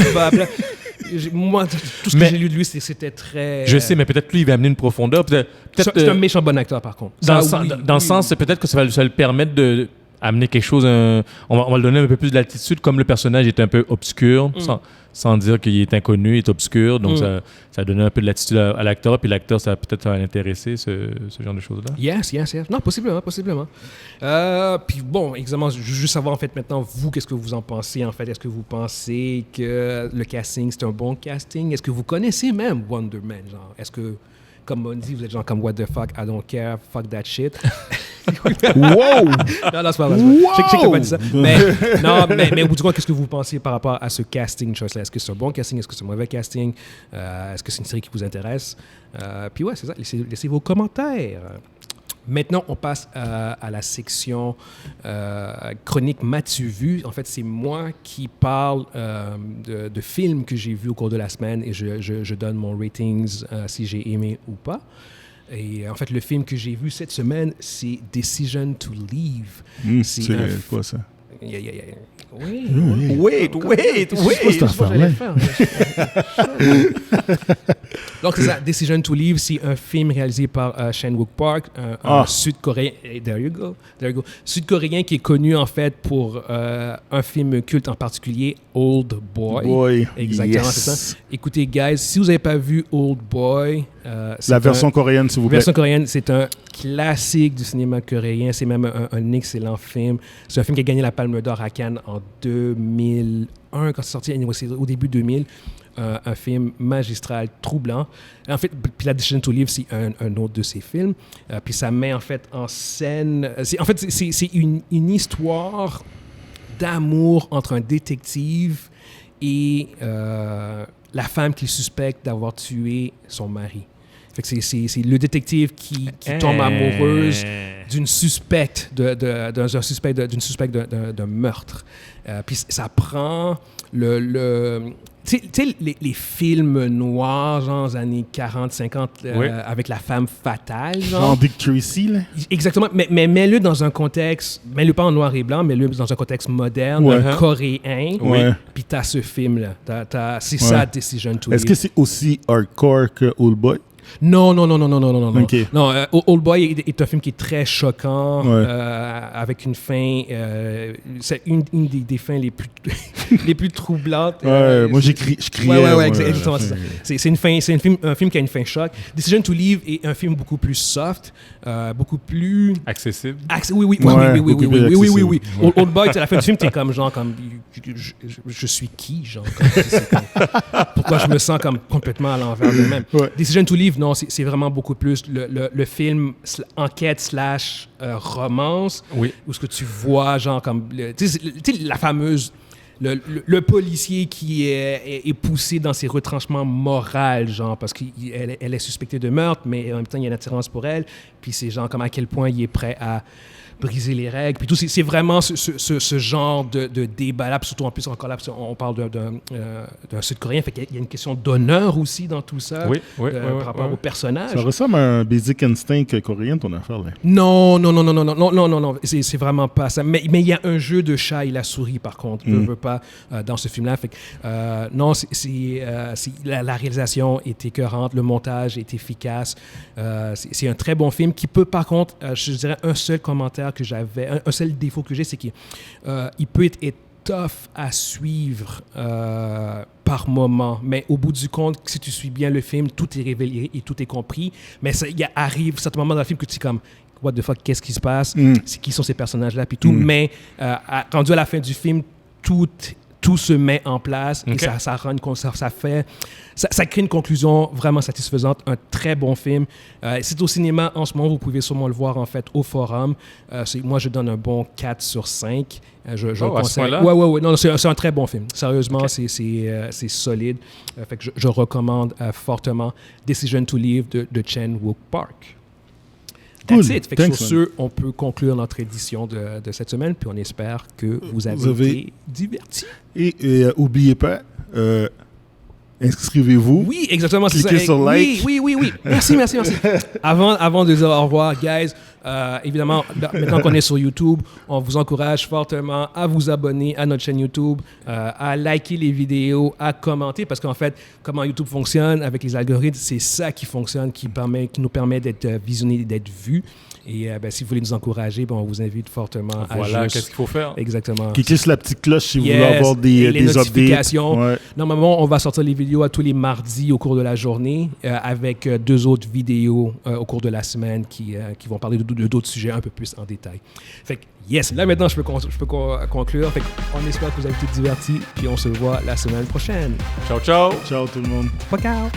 Moi, tout ce que j'ai lu de lui, c'était très. Je sais, mais peut-être lui, il va amener une profondeur. C'est un méchant bon acteur, par contre. Dans le sens, c'est peut-être que ça va le permettre d'amener quelque chose. On va le donner un peu plus de latitude, comme le personnage est un peu obscur. Sans dire qu'il est inconnu, il est obscur. Donc, ça a donné un peu de latitude à l'acteur. Puis l'acteur, ça va peut-être l'intéresser, ce genre de choses-là. Yes. Non, possiblement. Puis bon, exactement, je veux juste savoir, en fait, maintenant, vous, qu'est-ce que vous en pensez, en fait? Est-ce que vous pensez que le casting, c'est un bon casting? Est-ce que vous connaissez même Wonder Man? Genre, est-ce que, comme on dit, vous êtes genre comme what the fuck, I don't care, fuck that shit? Wow! Non, c'est pas vrai. Je sais que t'as pas dit ça. Mais vous dites qu'est-ce que vous pensez par rapport à ce casting choice-là? Est-ce que c'est un bon casting? Est-ce que c'est un mauvais casting? Est-ce que c'est une série qui vous intéresse? Puis ouais, c'est ça. Laissez vos commentaires. Maintenant, on passe à la section chronique M'as-tu vu? En fait, c'est moi qui parle de films que j'ai vus au cours de la semaine et je donne mon ratings si j'ai aimé ou pas. Et en fait, le film que j'ai vu cette semaine, c'est Decision to Leave. C'est quoi ça? Oui. Wait. C'est affaire-là. Donc, c'est ça. Decision to Leave, c'est un film réalisé par Chan-wook Park, un Sud-Coréen. There you go. Sud-Coréen qui est connu, en fait, pour un film culte en particulier, Old Boy. Exactement, yes. c'est ça. Écoutez, guys, si vous n'avez pas vu Old Boy... la version coréenne, s'il vous plaît. La version coréenne, c'est un classique du cinéma coréen. C'est même un excellent film. C'est un film qui a gagné la Palme d'Or à Cannes en 2001, quand c'est sorti. C'est au début 2000. Un film magistral, troublant. En fait, puis la Decision to Leave, c'est un autre de ses films. Puis ça met en fait en scène... C'est une histoire d'amour entre un détective et la femme qu'il suspecte d'avoir tué son mari. Fait que c'est le détective qui tombe amoureuse d'une suspecte d'un meurtre. Puis ça prend tu sais, les films noirs, genre années 40, 50, avec la femme fatale. Genre Dick Tracy, là? Exactement. Mais mets-le dans un contexte, mets-le pas en noir et blanc, mets-le dans un contexte moderne, coréen. Puis t'as ce film-là. C'est ça, Decision to Leave. Est-ce que c'est aussi hardcore que Old Boy? Non. Ok. Non, Old Boy est un film qui est très choquant, Ouais. avec une fin. C'est une des fins les plus les plus troublantes. Moi, je criais. Ouais, exactement. C'est un film qui a une fin choc. Decision to Leave est un film beaucoup plus soft, beaucoup plus Accessible. Oui. beaucoup plus accessible. Oui. Old Boy, à la fin du film, t'es comme genre comme je suis qui, genre pourquoi je me sens comme complètement à l'envers de moi-même. Ouais. Decision to Leave, non, c'est vraiment beaucoup plus le film enquête / romance, Oui. où ce que tu vois genre comme tu sais la fameuse le policier qui est poussé dans ses retranchements moraux, genre, parce qu'elle est suspectée de meurtre, mais en même temps, il y a une attirance pour elle. Puis c'est genre comme à quel point il est prêt à briser les règles. Puis tout, c'est vraiment ce genre de débat-là. Puis surtout, en plus, encore là, on parle d'un Sud-Coréen. Fait qu'il y a une question d'honneur aussi dans tout ça, Oui, par rapport au personnage. Ça ressemble à un Basic Instinct coréen, ton affaire, là. Non, c'est vraiment pas ça. Mais il y a un jeu de chat et la souris, par contre. Je veux pas dans ce film-là. Fait que, non, la réalisation est écœurante, le montage est efficace. C'est un très bon film qui peut, par contre, je dirais un seul commentaire que j'avais, un seul défaut que j'ai, c'est qu'il peut être tough à suivre par moment, mais au bout du compte, si tu suis bien le film, tout est révélé et tout est compris. Mais il arrive certains moments dans le film que tu es comme what the fuck, qu'est-ce qui se passe, qui sont ces personnages-là, puis tout. Mais rendu à la fin du film, tout se met en place et ça crée une conclusion vraiment satisfaisante. Un très bon film. C'est au cinéma en ce moment, vous pouvez sûrement le voir en fait au Forum. Moi, je donne un bon 4 sur 5. Je le conseille. Ouais. Non, c'est un très bon film. Sérieusement, c'est solide. Fait que je recommande fortement Decision to Leave de Chan Wook Park. That's it. Fait que sur ce, on peut conclure notre édition de cette semaine, puis on espère que vous avez été divertis. Et n'oubliez pas, inscrivez-vous. Oui, exactement. Cliquez sur like. Oui. Merci. Avant de dire au revoir, guys, évidemment, maintenant qu'on est sur YouTube, on vous encourage fortement à vous abonner à notre chaîne YouTube, à liker les vidéos, à commenter, parce qu'en fait, comment YouTube fonctionne avec les algorithmes, c'est ça qui fonctionne, qui nous permet d'être visionnés, d'être vus. Et si vous voulez nous encourager, on vous invite fortement à qu'est-ce qu'il faut faire? Exactement. Cliquez sur la petite cloche si vous voulez avoir des notifications. Updates. Ouais. Normalement, on va sortir les vidéos à tous les mardis au cours de la journée, avec 2 autres vidéos au cours de la semaine qui vont parler d'autres sujets un peu plus en détail. Fait que, yes, là maintenant, je peux conclure. Fait qu'on espère que vous avez été divertis, puis on se voit la semaine prochaine. Ciao. Ciao tout le monde. Ciao.